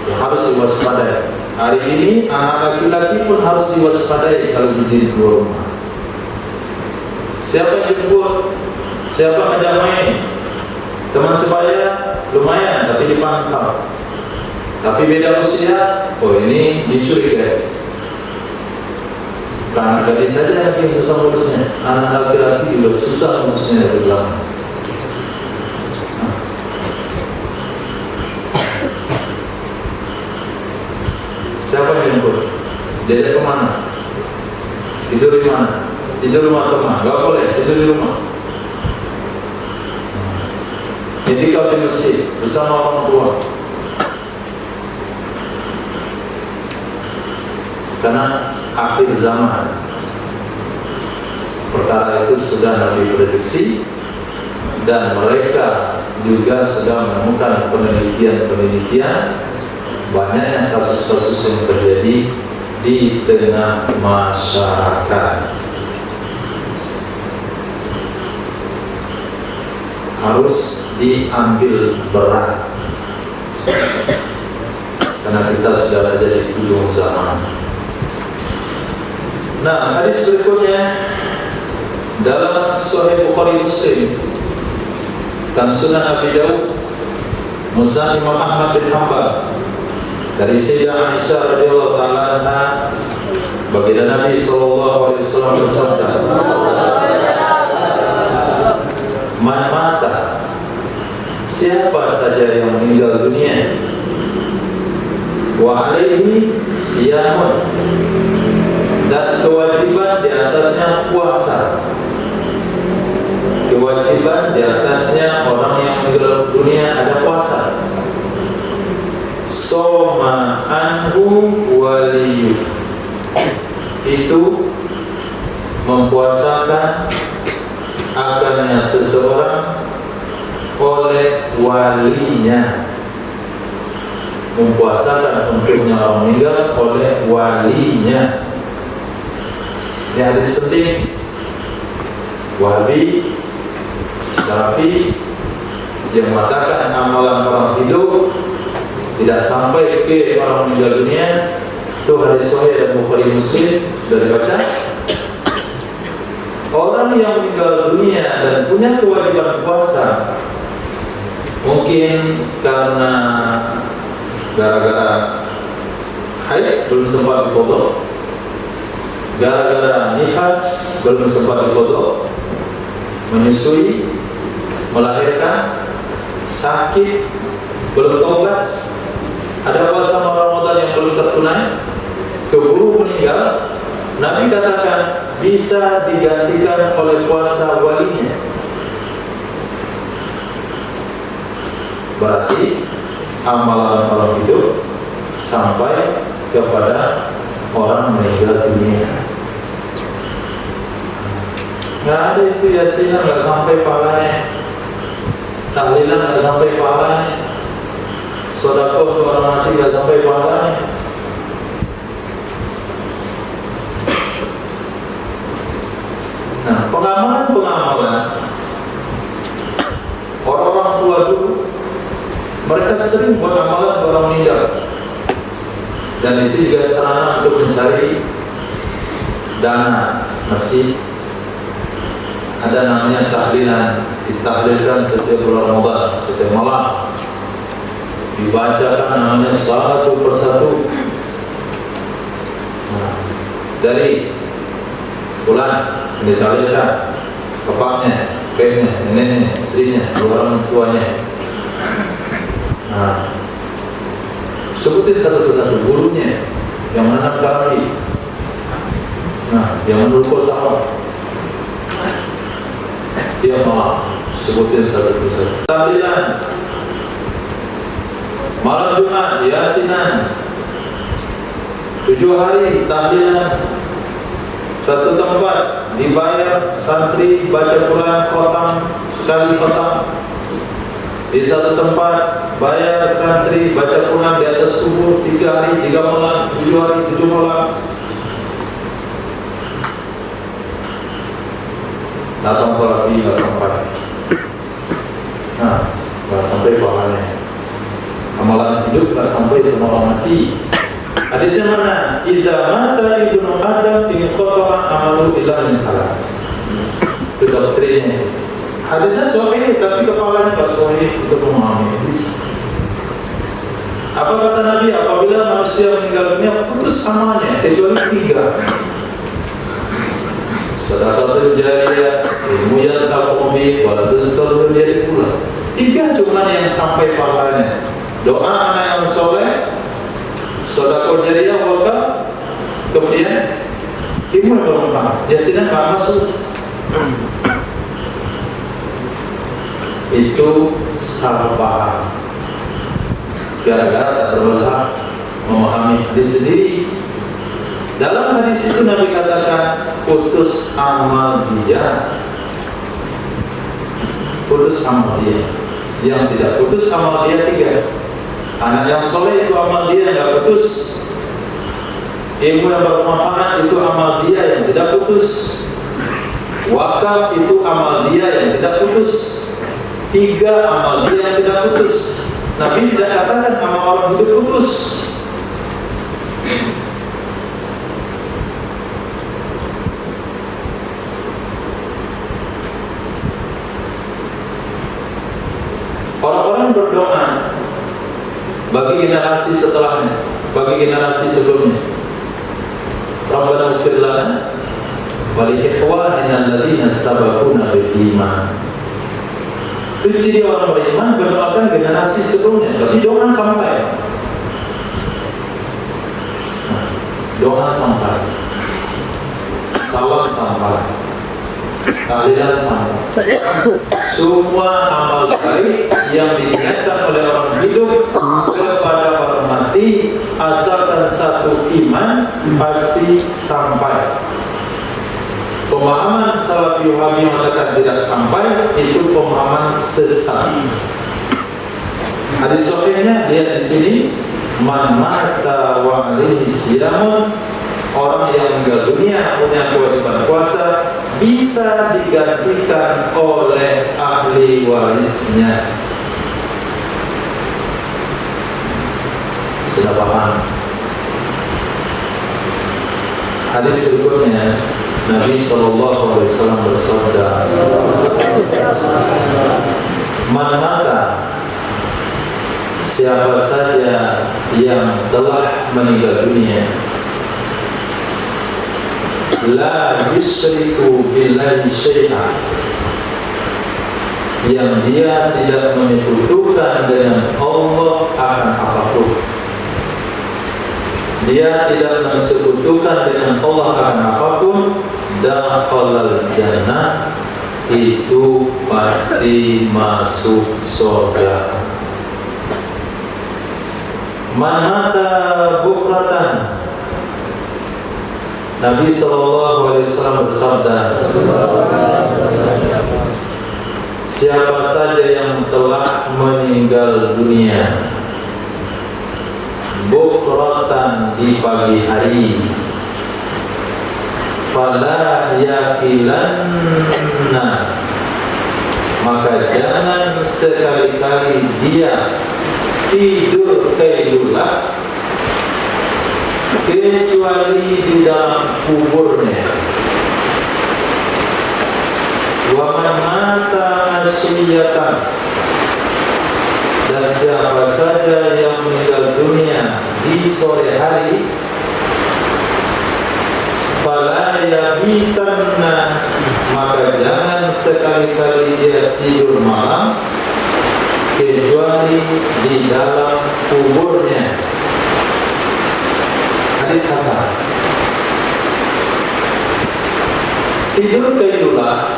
Speaker 1: yang harus diwaspadai. Hari ini anak laki-laki pun harus diwaspadai kalau izin keluar rumah. Siapa yang jemput? Siapa ngajak main? Teman sebaya lumayan tapi dipantau. Tapi beda usia, oh ini dicurigai. Anak gadis saja yang susah ngurusnya, anak laki-laki juga susah ngurusnya dari belakang. Siapa yang jemput? Dia kemana? Tidur di mana? Tidur di rumah teman, gak boleh tidur di rumah. Jadi kau di masjid bersama orang tua. Karena akhir zaman perkara itu sudah Nabi prediksi dan mereka juga sudah menemukan penelitian banyaknya kasus-kasus yang terjadi di tengah masyarakat. Harus diambil berat karena kita sudah ada di ujung zaman. Nah, hadis berikutnya dalam Sahih Bukhari Muslim dan Sunan Abi Daud, Musnad Imam Ahmad bin Hanbal dari Sayyidah Aisyah radhiyallahu taala anha, baginda Nabi sallallahu alaihi wasallam bersabda, "Man mata, siapa saja yang meninggal dunia, wa alaihi siyamun, dan kewajiban di atasnya puasa. Kewajiban di atasnya orang yang meninggal dunia ada puasa. Soma anhu waliyuh, itu mempuasakan akannya seseorang oleh walinya. Mempuasakan untuknya orang meninggal oleh walinya. Ini hadis penting. Wahabi, Salafi yang mengatakan amalan orang hidup tidak sampai ke orang meninggal dunia, itu hadis Sahih dan Bukhari Muslim sudah dibaca. Orang yang meninggal dunia dan punya kewajiban puasa, mungkin karena gara-gara haid belum sempat dipotong, gara-gara nifas belum sempat dipotong, menyusui, melahirkan, sakit, belum taubat, ada puasa Ramadan yang belum tertunai, keburu meninggal, Nabi katakan bisa digantikan oleh puasa walinya. Berarti amalan orang hidup sampai kepada orang meninggal dunia. Nggak ada itu yasinan nggak sampai pahalanya, tahlilan nggak sampai pahalanya, sedekah untuk orang mati nggak sampai pahalanya. Nah, pengamalan orang-orang tua dulu, mereka sering buat amalan untuk orang meninggal, dan itu juga sarana untuk mencari dana masjid. Ada namanya tahlilan, ditahlilkan setiap bulan Ramadan, setiap malam dibacakan namanya satu persatu. Nah, dari bulan ditahlilkan bapaknya, kakeknya, neneknya, istrinya, orang tuanya. Nah, sebutin satu persatu, gurunya yang menanam kami, nah, yang menurut sawah, dia malah sebutin satu persatu. Tahlilan, malam Jumat, yasinan, 7 hari tahlilan, satu tempat dibayar santri baca Quran khotam sekali khotam. Di satu tempat bayar santri baca Quran di atas kubur 3 hari 3 malam, 7 hari 7 malam. Datang sholat nggak sampai, nah nggak sampai pahalanya. Amalan hidup nggak sampai sama orang mati. Hadisnya mana? Idza mata ibnu Adam inqata'a amalu illa min salas. Itu doktrinnya. Hadisnya sahih tapi kepalanya nggak sahih untuk memahami hadis. Apa kata Nabi? Apabila manusia meninggal dunia putus amalnya kecuali 3. Sedekah jariyah, ilmu yang taqubi, waladun salih jadi pula. 3 cuma yang sampai pahalanya. Doa anak yang soleh, sedekah jariyah, wakaf, kemudian ilmu yang bermanfaat. Yasinan nggak masuk. Itu salah paham. Gara-gara tak berusaha memahami hadis sendiri. Dalam hadis itu Nabi katakan putus amal dia, putus amal dia. Yang tidak putus amal dia 3. Anak yang soleh itu amal dia yang tidak putus. Ilmu yang bermanfaat itu amal dia yang tidak putus. Wakaf itu amal dia yang tidak putus. 3 amal dia yang tidak putus. Nabi tidak katakan amal orang hidup putus. Orang-orang berdoa bagi generasi setelahnya, bagi generasi sebelumnya. Rabbana ighfir lana wa li ikhwanina alladziina sabaquna bil iman. Itu ciri orang beriman, berdoakan generasi sebelumnya. Berarti doa sampai, doa sampai, salam sampai, tahlilan sampai. Semua amal baik yang diniatkan oleh orang hidup kepada orang mati asalkan satu iman pasti sampai. Pemahaman Salafi Wahabi mengatakan tidak sampai, itu pemahaman sesat. Hadis sahihnya lihat di sini, man mata wa alaihi siyamun, orang yang meninggal dunia punya kewajiban puasa bisa digantikan oleh ahli warisnya. Sudah paham? Hadis berikutnya Nabi SAW bersabda, man mata, siapa saja yang telah meninggal dunia, la yusriku billahi syai'an, yang dia tidak menyekutukan dengan Allah akan apapun, dia tidak mensekutukan dengan Allah akan apapun, dakhalal jannah, itu pasti masuk surga. Man mata bukratan, Nabi SAW bersabda, siapa saja yang telah meninggal dunia bukratan di pagi hari, fala yakilanna, maka jangan sekali-kali dia tidur kailulah kecuali di dalam kuburnya. Wa man mata asyiyatan, dan siapa saja yang meninggal dunia di sore hari, fala yabitanna, maka jangan sekali-kali dia tidur malam kecuali di dalam kuburnya. Hadis hasan. Tidur kailulah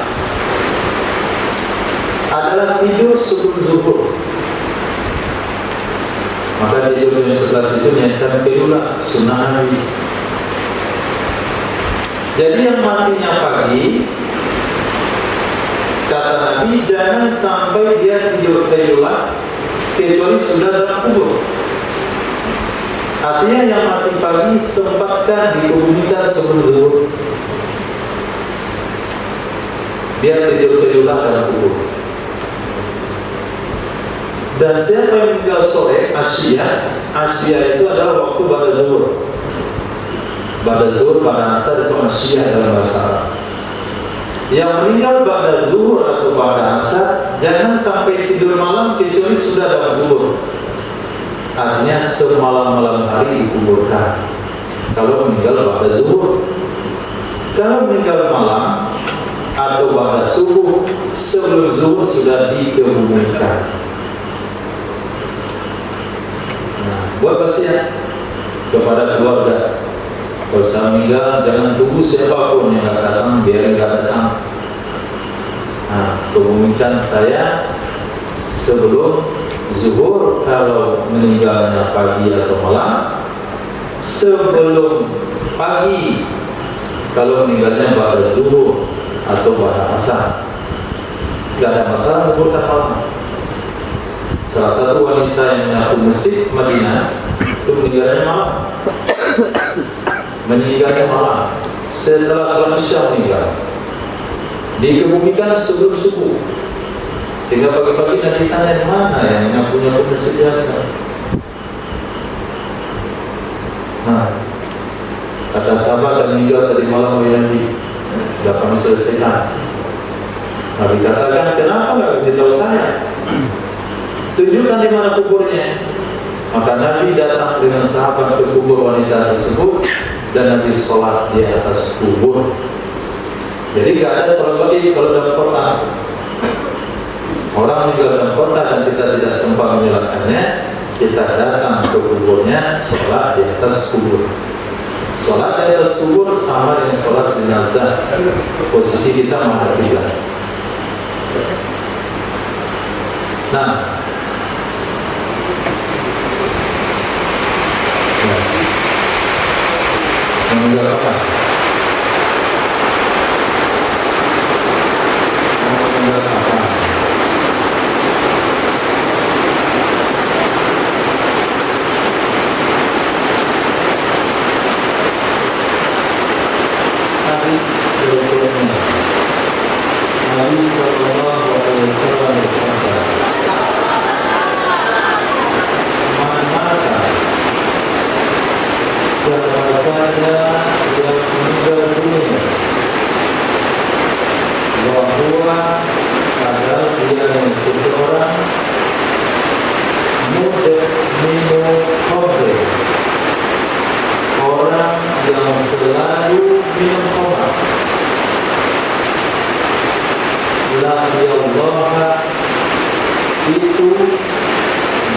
Speaker 1: adalah tidur sebelum zuhur. Maka tidur yang 11 itu niatkan kailulah, sunnah Nabi. Jadi yang matinya pagi, kata Nabi, jangan sampai dia tidur kailulah kecuali sudah dalam kubur. Artinya yang mati pagi sempatkan dikebumikan sebelum zuhur, biar tidur kailulah dalam kubur. Dan siapa yang meninggal sore, Asia itu adalah waktu pada zuhur. Pada zuhur, pada asar itu Asia dalam bahasa Arab. Yang meninggal pada zuhur atau pada asar, jangan sampai tidur malam kecuali sudah dalam kubur. Artinya semalam-malam hari dikuburkan kalau meninggal pada zuhur. Kalau meninggal malam atau pada subuh, sebelum zuhur sudah dikebumikan. Nah, buat wasiat kepada keluarga, kalau saya meninggal jangan tunggu siapapun yang akan datang, biar nggak datang. Nah, kebumikan saya sebelum zuhur kalau meninggalnya pagi atau malam, sebelum pagi kalau meninggalnya pada zuhur atau pada asar. Tidak ada masalah kuburkan malam. Salah satu wanita yang menyapu masjid Madinah itu meninggalnya malam. Meninggalnya malam setelah sholat isya meninggal, dikebumikan sebelum subuh. Sehingga pagi-pagi nanti tanya mana yang punya masjid biasa. Nah, kata sahabat dan meninggal tadi malam oleh Nabi, tidak kami selesaikan. Nabi katakan, kenapa nggak kasih tahu saya? Tunjukkan di mana kuburnya. Maka Nabi datang dengan sahabat ke kubur wanita tersebut dan Nabi sholat di atas kubur. Jadi nggak ada sholat lagi kalau dalam kota. Orang meninggal dalam kota dan kita tidak sempat menyolatkannya, kita datang ke kuburnya, sholat di atas kubur. Sholat di atas kubur sama dengan sholat jenazah. Posisi kita menghadap kiblat. Nah, meninggal apa? Meninggal apa? Hadis berikutnya, Nabi Sallallahu Alaihi Wasallam bersabda, "Man mata, siapa saja yang meninggal dunia, bahwa adalah dia yang seseorang mudminu khamr, orang yang selalu minum khamr, Allah itu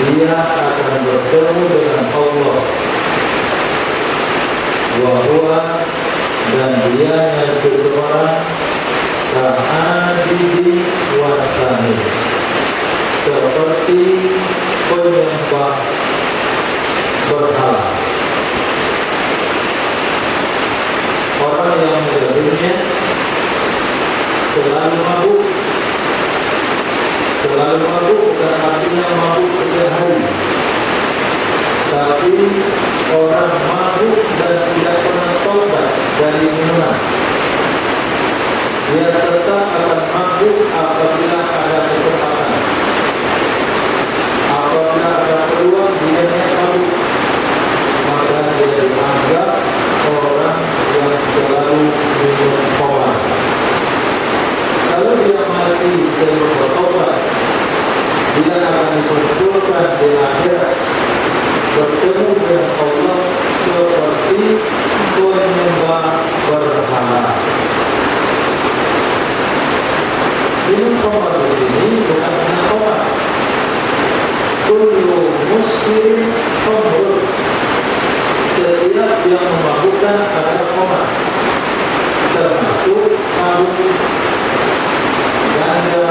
Speaker 1: dia akan bertemu dengan Allah, wahwa dan dia yang seseorang ka'adidi wasani, seperti penyembah Selalu mabuk bukan artinya mabuk setiap hari, tapi orang mabuk dan tidak pernah taubat dari minuman, dia tetap akan mabuk apabila ada kesempatan, apabila ada peluang dia mabuk, maka dia dianggap orang yang selalu minum khamar. Kalau dia mati sebelum bertobat, dia akan dikumpulkan di akhirat bertemu dengan Allah seperti penyembah berhala. Minum khamar di sini bukan hanya obat. Kullu muskirin khamr, setiap yang memabukkan adalah khamar, termasuk sabu, ganja,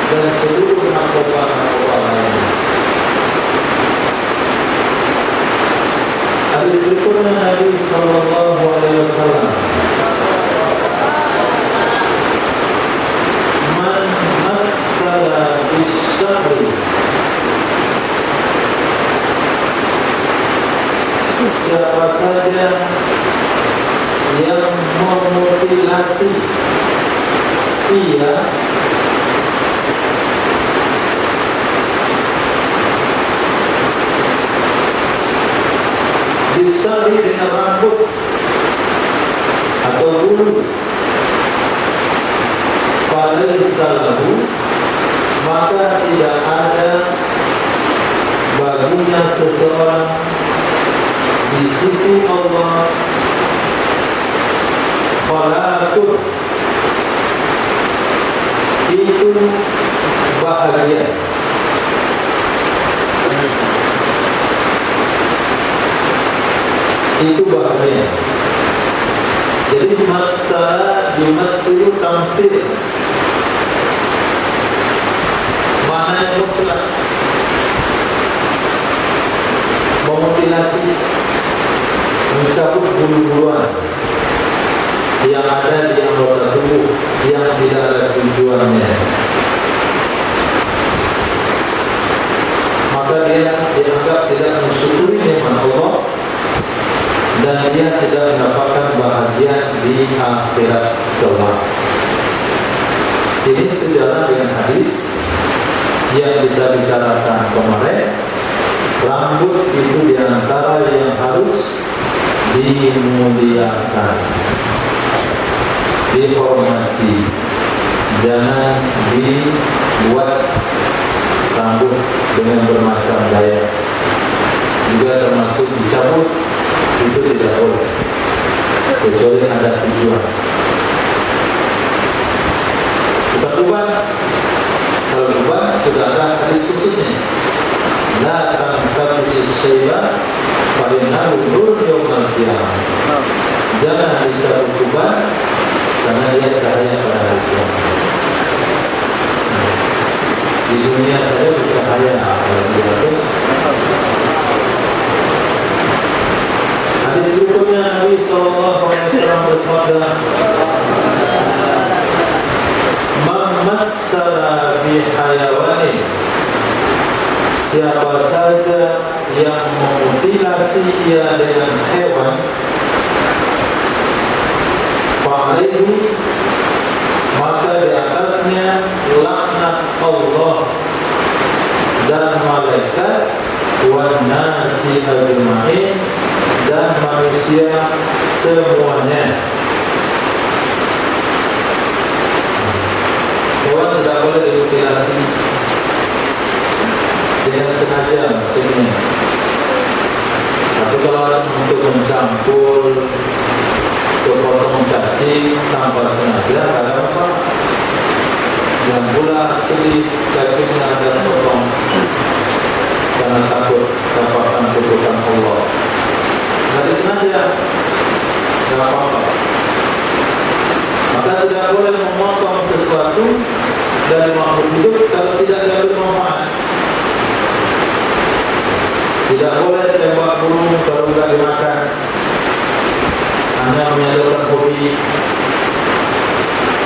Speaker 1: dan seluruh narkoba lainnya. Hadis berikutnya Nabi Sallallahu Alaihi Wasallam, man massala bisyahri, siapa saja yang memutilasi ia disari dengan rambut atau bulu, falaysa lahu, maka tidak ada baginya seseorang di sisi Allah khalaqun, itu bahagia. Itu bahagia. Jadi masalah dimasilu tampil, mana yang mutlak, memutilasi, mencabut bulu-buluan yang ada di anggota tubuh yang tidak ada tujuannya, maka dia dianggap tidak mensyukuri nikmat Allah dan dia tidak mendapatkan bahagia di akhirat kelak. Ini sejalan dengan hadis yang kita bicarakan kemarin. Rambut itu diantara yang harus dimuliakan, dihormati. Jangan dibuat rambut dengan bermacam gaya, juga termasuk dicabut, itu tidak boleh kecuali ada tujuan. Bukan uban, kalau uban sudah ada hadis khususnya, la tanqabis syaiba fa innahu nur yaumil qiyamah. Jangan dicabut uban karena dia cahaya pada hari kiamat. Di dunia saya bercahaya, hadis berikutnya Nabi Sallallahu Alaihi Wasallam bersabda, "Man massala bi hayawanin," siapa saja yang memutilasi ia dengan hewan, fa'alaihi, maka di atasnya laknat Allah dan malaikat, wan nasi ajma'in, dan manusia semuanya. Hewan tidak boleh dimutilasi dengan sengaja, maksudnya. Tapi kalau untuk mencampur, untuk potong cacing tanpa sengaja, tidak ada masalah. Dan pula sedih cacingnya ada potong karena takut dapatkan kutukan Allah. Dari sengaja, tidak apa-apa. Maka tidak boleh memotong sesuatu dari makhluk hidup kalau tidak ada bermanfaat. Tidak boleh tembak burung kalau tidak dimakan, hanya menyalurkan hobi.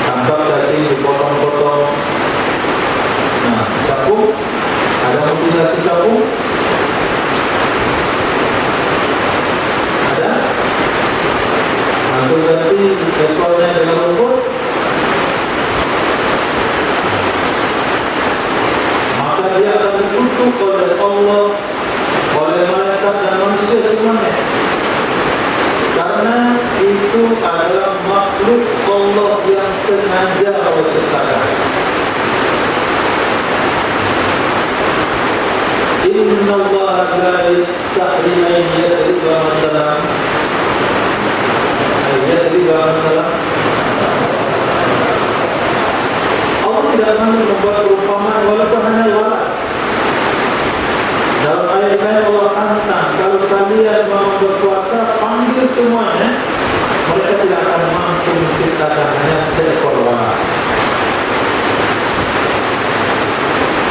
Speaker 1: Tangkap cacing, dipotong-potong, Allah, oleh malaikat dan manusia semuanya. Karena itu adalah makhluk Allah yang sengaja Allah ciptakan. Inna Allah la yastahyi an yadriba mathalan Allah tidak akan membuat perumpamaan walaupun hanya walat. Dalam ayat lain Allah hantam, kalau kalian mau berpuasa, panggil semuanya, mereka tidak akan mampu menciptakan hanya seekor walat.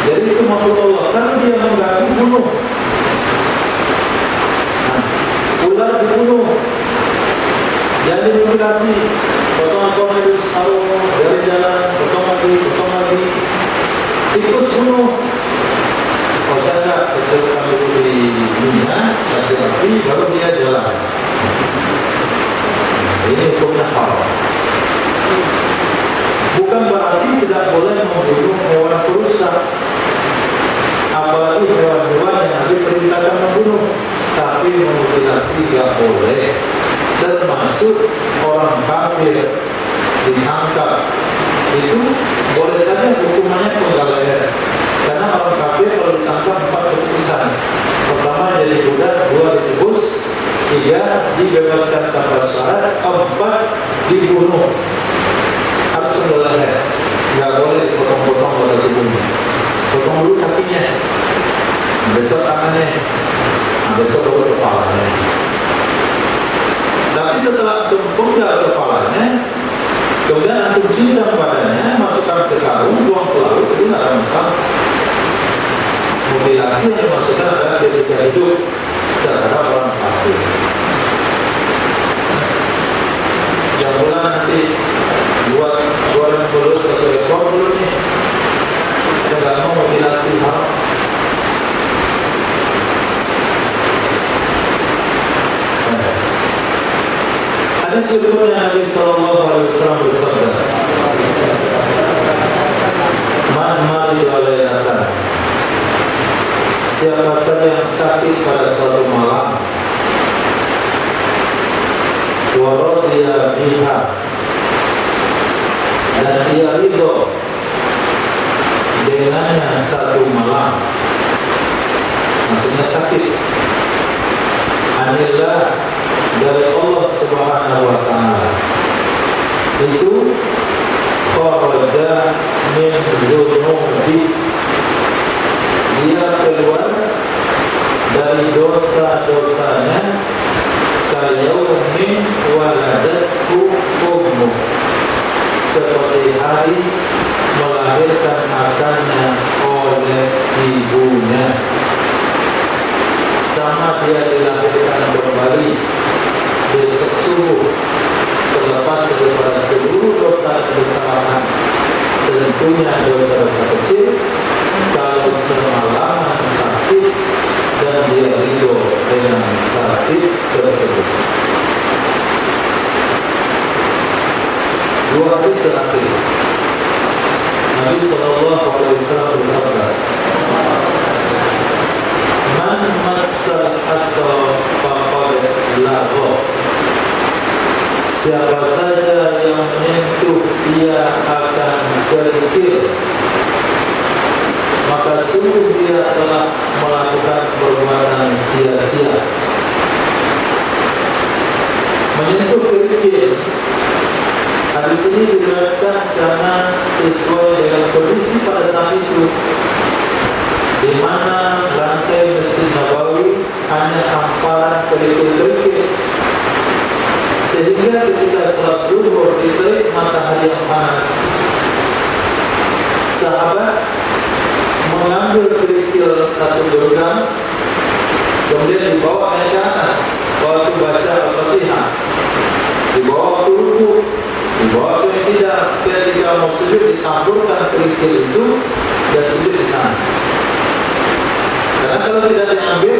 Speaker 1: Jadi itu makhluk Allah. Kalau dia mengganggu, bunuh. Ular dibunuh. Jadi dimutilasi, potong dari separuh dari jalan, potong lagi. Tikus bunuh. Kalau saya enggak, secerca dulu di dunia, kasih api, baru dia jalan. Ini hukumnya haram. Bukan berarti tidak boleh membunuh hewan perusak, apalagi hewan-hewan yang diperintahkan membunuh, tapi memutilasi tidak boleh. Termasuk orang kafir ditangkap, itu boleh saja hukumannya penggal leher. Karena orang kafir kalau ditangkap 4 keputusan. Pertama jadi budak, 2 ditebus, 3 dibebaskan tanpa syarat, 4 dibunuh. Harus penggal leher, nggak boleh dipotong-potong pada tubuhnya. Potong dulu kakinya, besok tangannya, besok baru kepalanya. Tapi setelah antum penggal kepalanya, kemudian antum cincang badannya, masukkan ke karung, buang ke laut, itu tidak ada masalah. Mutilasi yang dimaksudkan adalah ketika hidup terhadap orang kafir. Yang mulai nanti buat jualan pelus atau ekor dulu nih, saya nggak mau mutilasi haram. Ada sebelumnya Nabi Sallallahu Alaihi Wasallam bersabda, "Man mari walailatan." Siapa saja yang sakit pada suatu malam, waradiya biha, dan dia ridho dengannya satu malam, maksudnya sakit, anillah, dari Allah Subhanahu wa Ta'ala, itu kharaja min dzunubi, dia keluar dari dosa-dosanya, kayaumin waladathu ummuh, seperti hari melahirkan akannya oleh ibunya. Sama dia dilahirkan kembali besok subuh, terlepas daripada seluruh dosa dan kesalahan, tentunya dosa-dosa kecil. Kalau semalaman sakit dan dia ridho dengan sakit tersebut. Dua hadis terakhir, Nabi Sallallahu Alaihi Wasallam bersabda, "Man massal asa faqad lagha." Siapa saja yang menyentuh, dia akan kerikil, maka sungguh dia telah melakukan perbuatan sia-sia. Menyentuh kerikil, hadis ini diriwayatkan karena sesuai dengan kondisi pada saat itu, di mana lantai Masjid Nabawi hanya hamparan kerikil-kerikil, sehingga ketika sholat zuhur diterik matahari yang panas, sahabat mengambil kerikil 1 kilogram, kemudian dibawa naik ke atas waktu baca Al-Fatihah, dibawa ke rukuk, dibawa ke tidak, ketika mau sujud ditaburkan kerikil itu dan sujud di sana. Karena kalau tidak diambil,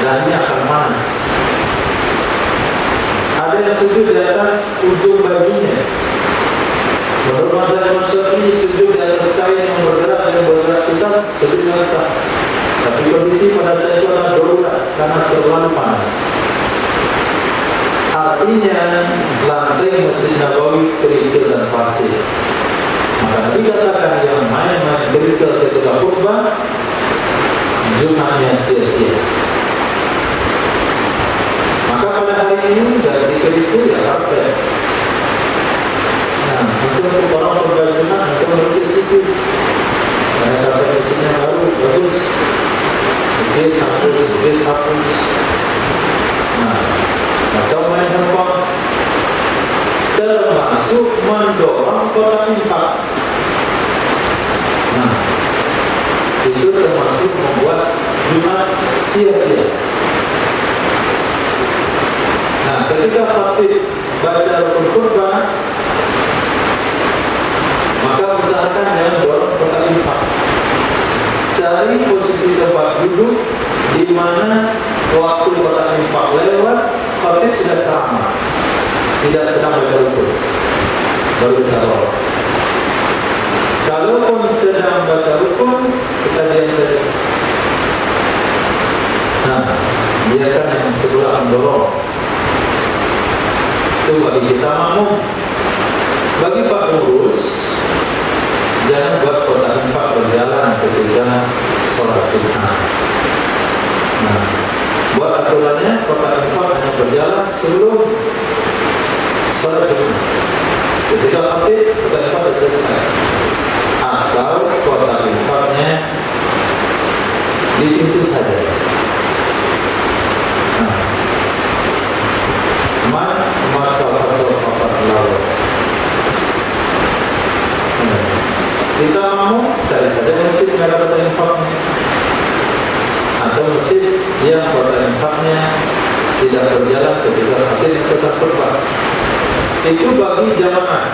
Speaker 1: dahannya akan panas. Ada yang sujud di atas ujung bajunya. Menurut mazhab Imam Syafi'i, sujud di atas kain yang bergerak tetap sujud dengan sah. berkhutbah, Jumatnya sia-sia. Maka pada hari ini dari itu ya karpet. Nah, untuk orang khutbah Jumat itu melukis-lukis. Karena karpet isinya baru, bagus. Lukis, hapus. Nah, atau main handphone, termasuk mendorong kotak infak. Nah, itu termasuk membuat Jumat sia-sia. Nah, ketika khatib baca rukun khutbah, maka usahakan jangan dorong kotak infak. Cari posisi tempat duduk di mana waktu kotak infak lewat, khatib sudah ceramah, tidak sedang baca rukun, baru kita dorong. Kalau pun sedang baca rukun, kita diam saja. Nah, biarkan yang sebelah mendorong. Itu bagi kita makmum. Bagi Pak Urus, jangan buat kotak infak berjalan ketika sholat Jumat. Nah, buat aturannya kotak infak hanya berjalan sebelum sholat Jumat. Ketika khatib, kotak infak sudah selesai. Atau kotak infaknya di pintu saja. Nah, masalah papat lalu. Kita mau cari saja masjid yang ada kotak infaknya, atau masjid yang kotak infaknya tidak berjalan ketika khatib kotak khutbah. Itu bagi jamaah.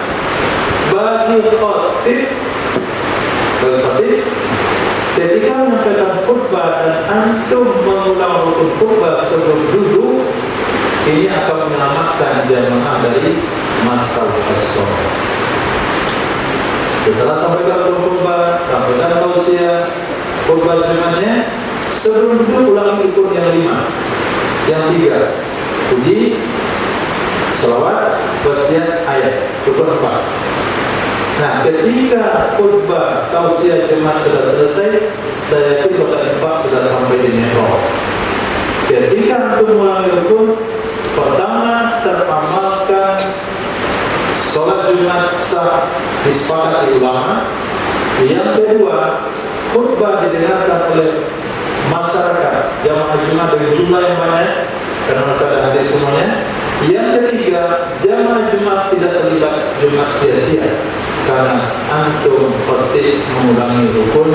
Speaker 1: Bagi khatib, ketika menyampaikan khutbah dan antum mengulang rukun khutbah sebelum duduk, ini akan menyelamatkan jamaah dari masalah as-shalah. Setelah sampaikan rukun khutbah, sampaikan tausiah khutbah Jumatnya, sebelum duduk ulangi rukun yang 5, yang 3, puji, sholawat, wasiat, ayat, rukun 4. Nah, ketika khutbah tausiah Jumat sudah selesai, saya yakin kotak infak sudah sampai di mihrab. Ketika antum mulai rukun, pertama teramalkan sholat Jumat sah disepakati ulama. Yang kedua, khutbah didengarkan oleh masyarakat jamaah Jumat dengan jumlah yang banyak, karena mereka ada hadir semuanya. Yang ketiga, jamaah Jumat tidak terlibat Jumat sia-sia, karena antum khatib mengulangi rukun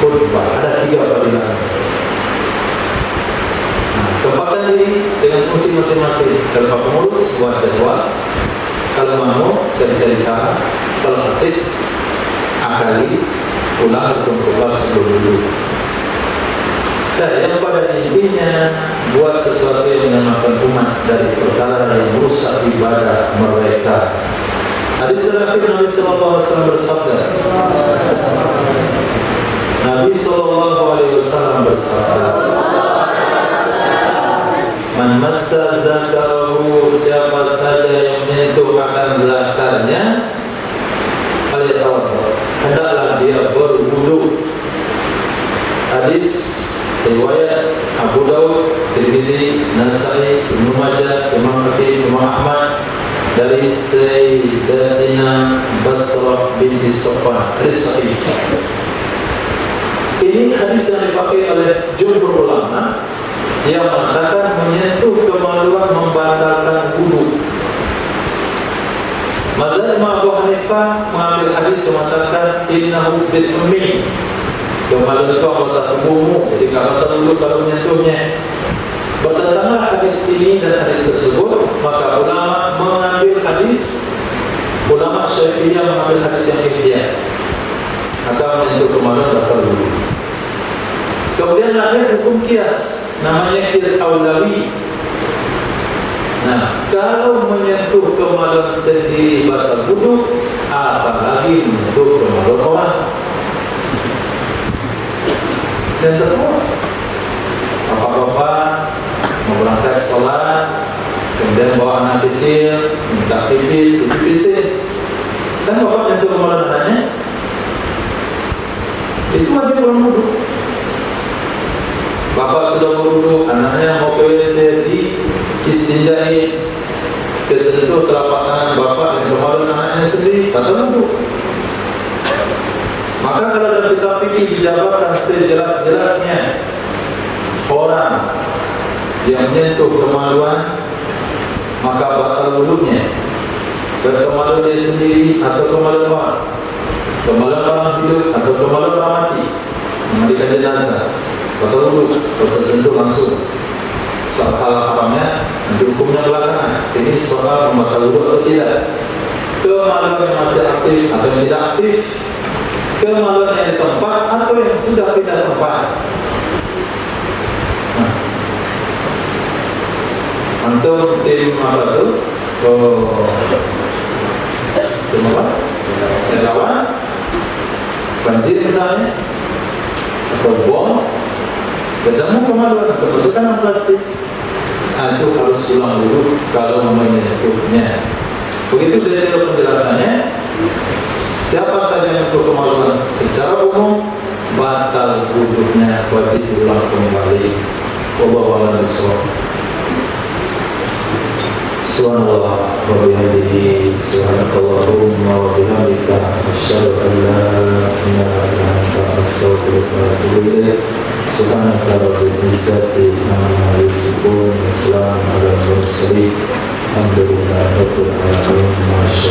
Speaker 1: khutbah. Ada 3 perbilangan. Nah, tempatkan diri dengan fungsi masing-masing. Kalau Pak Pengurus buat jadwal, kalau mau cari-cari cara, kalau khatib akali ulang rukun khutbah sebelum dulu. Nah, yang pada intinya buat sesuatu yang menyelamatkan umat dari perkara yang merusak ibadah mereka. Hadis terakhir Nabi sallallahu alaihi wasallam bersabda. Nabi sallallahu alaihi wasallam bersabda, "Man massa dzakarahu," siapa saja yang menyentuh akan zakarnya, falyatawadda, hendaklah dia berwudu. Hadis riwayat Abu Daud, Tirmizi, Nasai, Ibnu Majah, Imam Hakim, Imam Ahmad dari Sayyidatina Basrah binti Safwan. Hadis sahih. Ini hadis yang dipakai oleh jumhur ulama yang mengatakan menyentuh kemaluan membatalkan wudu. Mazhab Imam Abu Hanifah mengambil hadis mengatakan innahu bil ummi. Kemaluan itu anggota tubuhmu, jadi kalau terlalu kalau menyentuhnya. Bertentangan hadis ini dan hadis tersebut, maka ulama mengambil hadis, ulama Syafi'iyah mengambil hadis yang ihtiar, akan menyentuh kemaluan tak terlalu. Kemudian lahir hukum kias, namanya kias aulawi. Nah, kalau menyentuh kemaluan sendiri batal wudu, apalagi menyentuh kemaluan orang. Dan terus bapak-bapak mau berangkat sholat, kemudian bawa anak kecil, minta pipis, dipipisin. Kan bapak nyentuh kemaluan anaknya, itu wajib ulang wudhu. Bapak sudah berwudhu, anaknya mau ke WC, di istinjai, kesentuh telapak tangan bapak dan kemaluan anaknya sendiri, batal wudhu. Maka kalau dalam kitab fikih dijabarkan sejelas-jelasnya, orang yang menyentuh kemaluan maka batal wudhunya, baik kemaluan dia sendiri atau kemaluan orang, kemaluan orang hidup atau kemaluan orang mati, memandikan jenazah, batal wudhu kalau tersentuh langsung. Soal hal haramnya nanti hukumnya belakangan. Ini soal membatal wudhu atau tidak. Kemaluan yang masih aktif atau yang tidak aktif, kemaluan yang di tempat atau yang sudah pindah tempat. Antum tim apa tu? Tim apa? Relawan, banjir misalnya, atau bom, ketemu kemaluan atau masukkan plastik, itu harus ulang dulu kalau menyentuhnya. Begitu detail penjelasannya. Siapa saja yang untuk kemaluan secara umum batal wudhunya, wajib ulang kembali. Wallahu a'lam bishawab. Subhanallah wa bihamdihi, subhanakallahumma wa bihamdika, asyhadu an la ilaha illa anta, astaghfiruka wa atubu ilaik. Subhanaka rabbil izzati amma yasifun, wassalamu ala mursalin, alhamdulillahi rabbil alamin.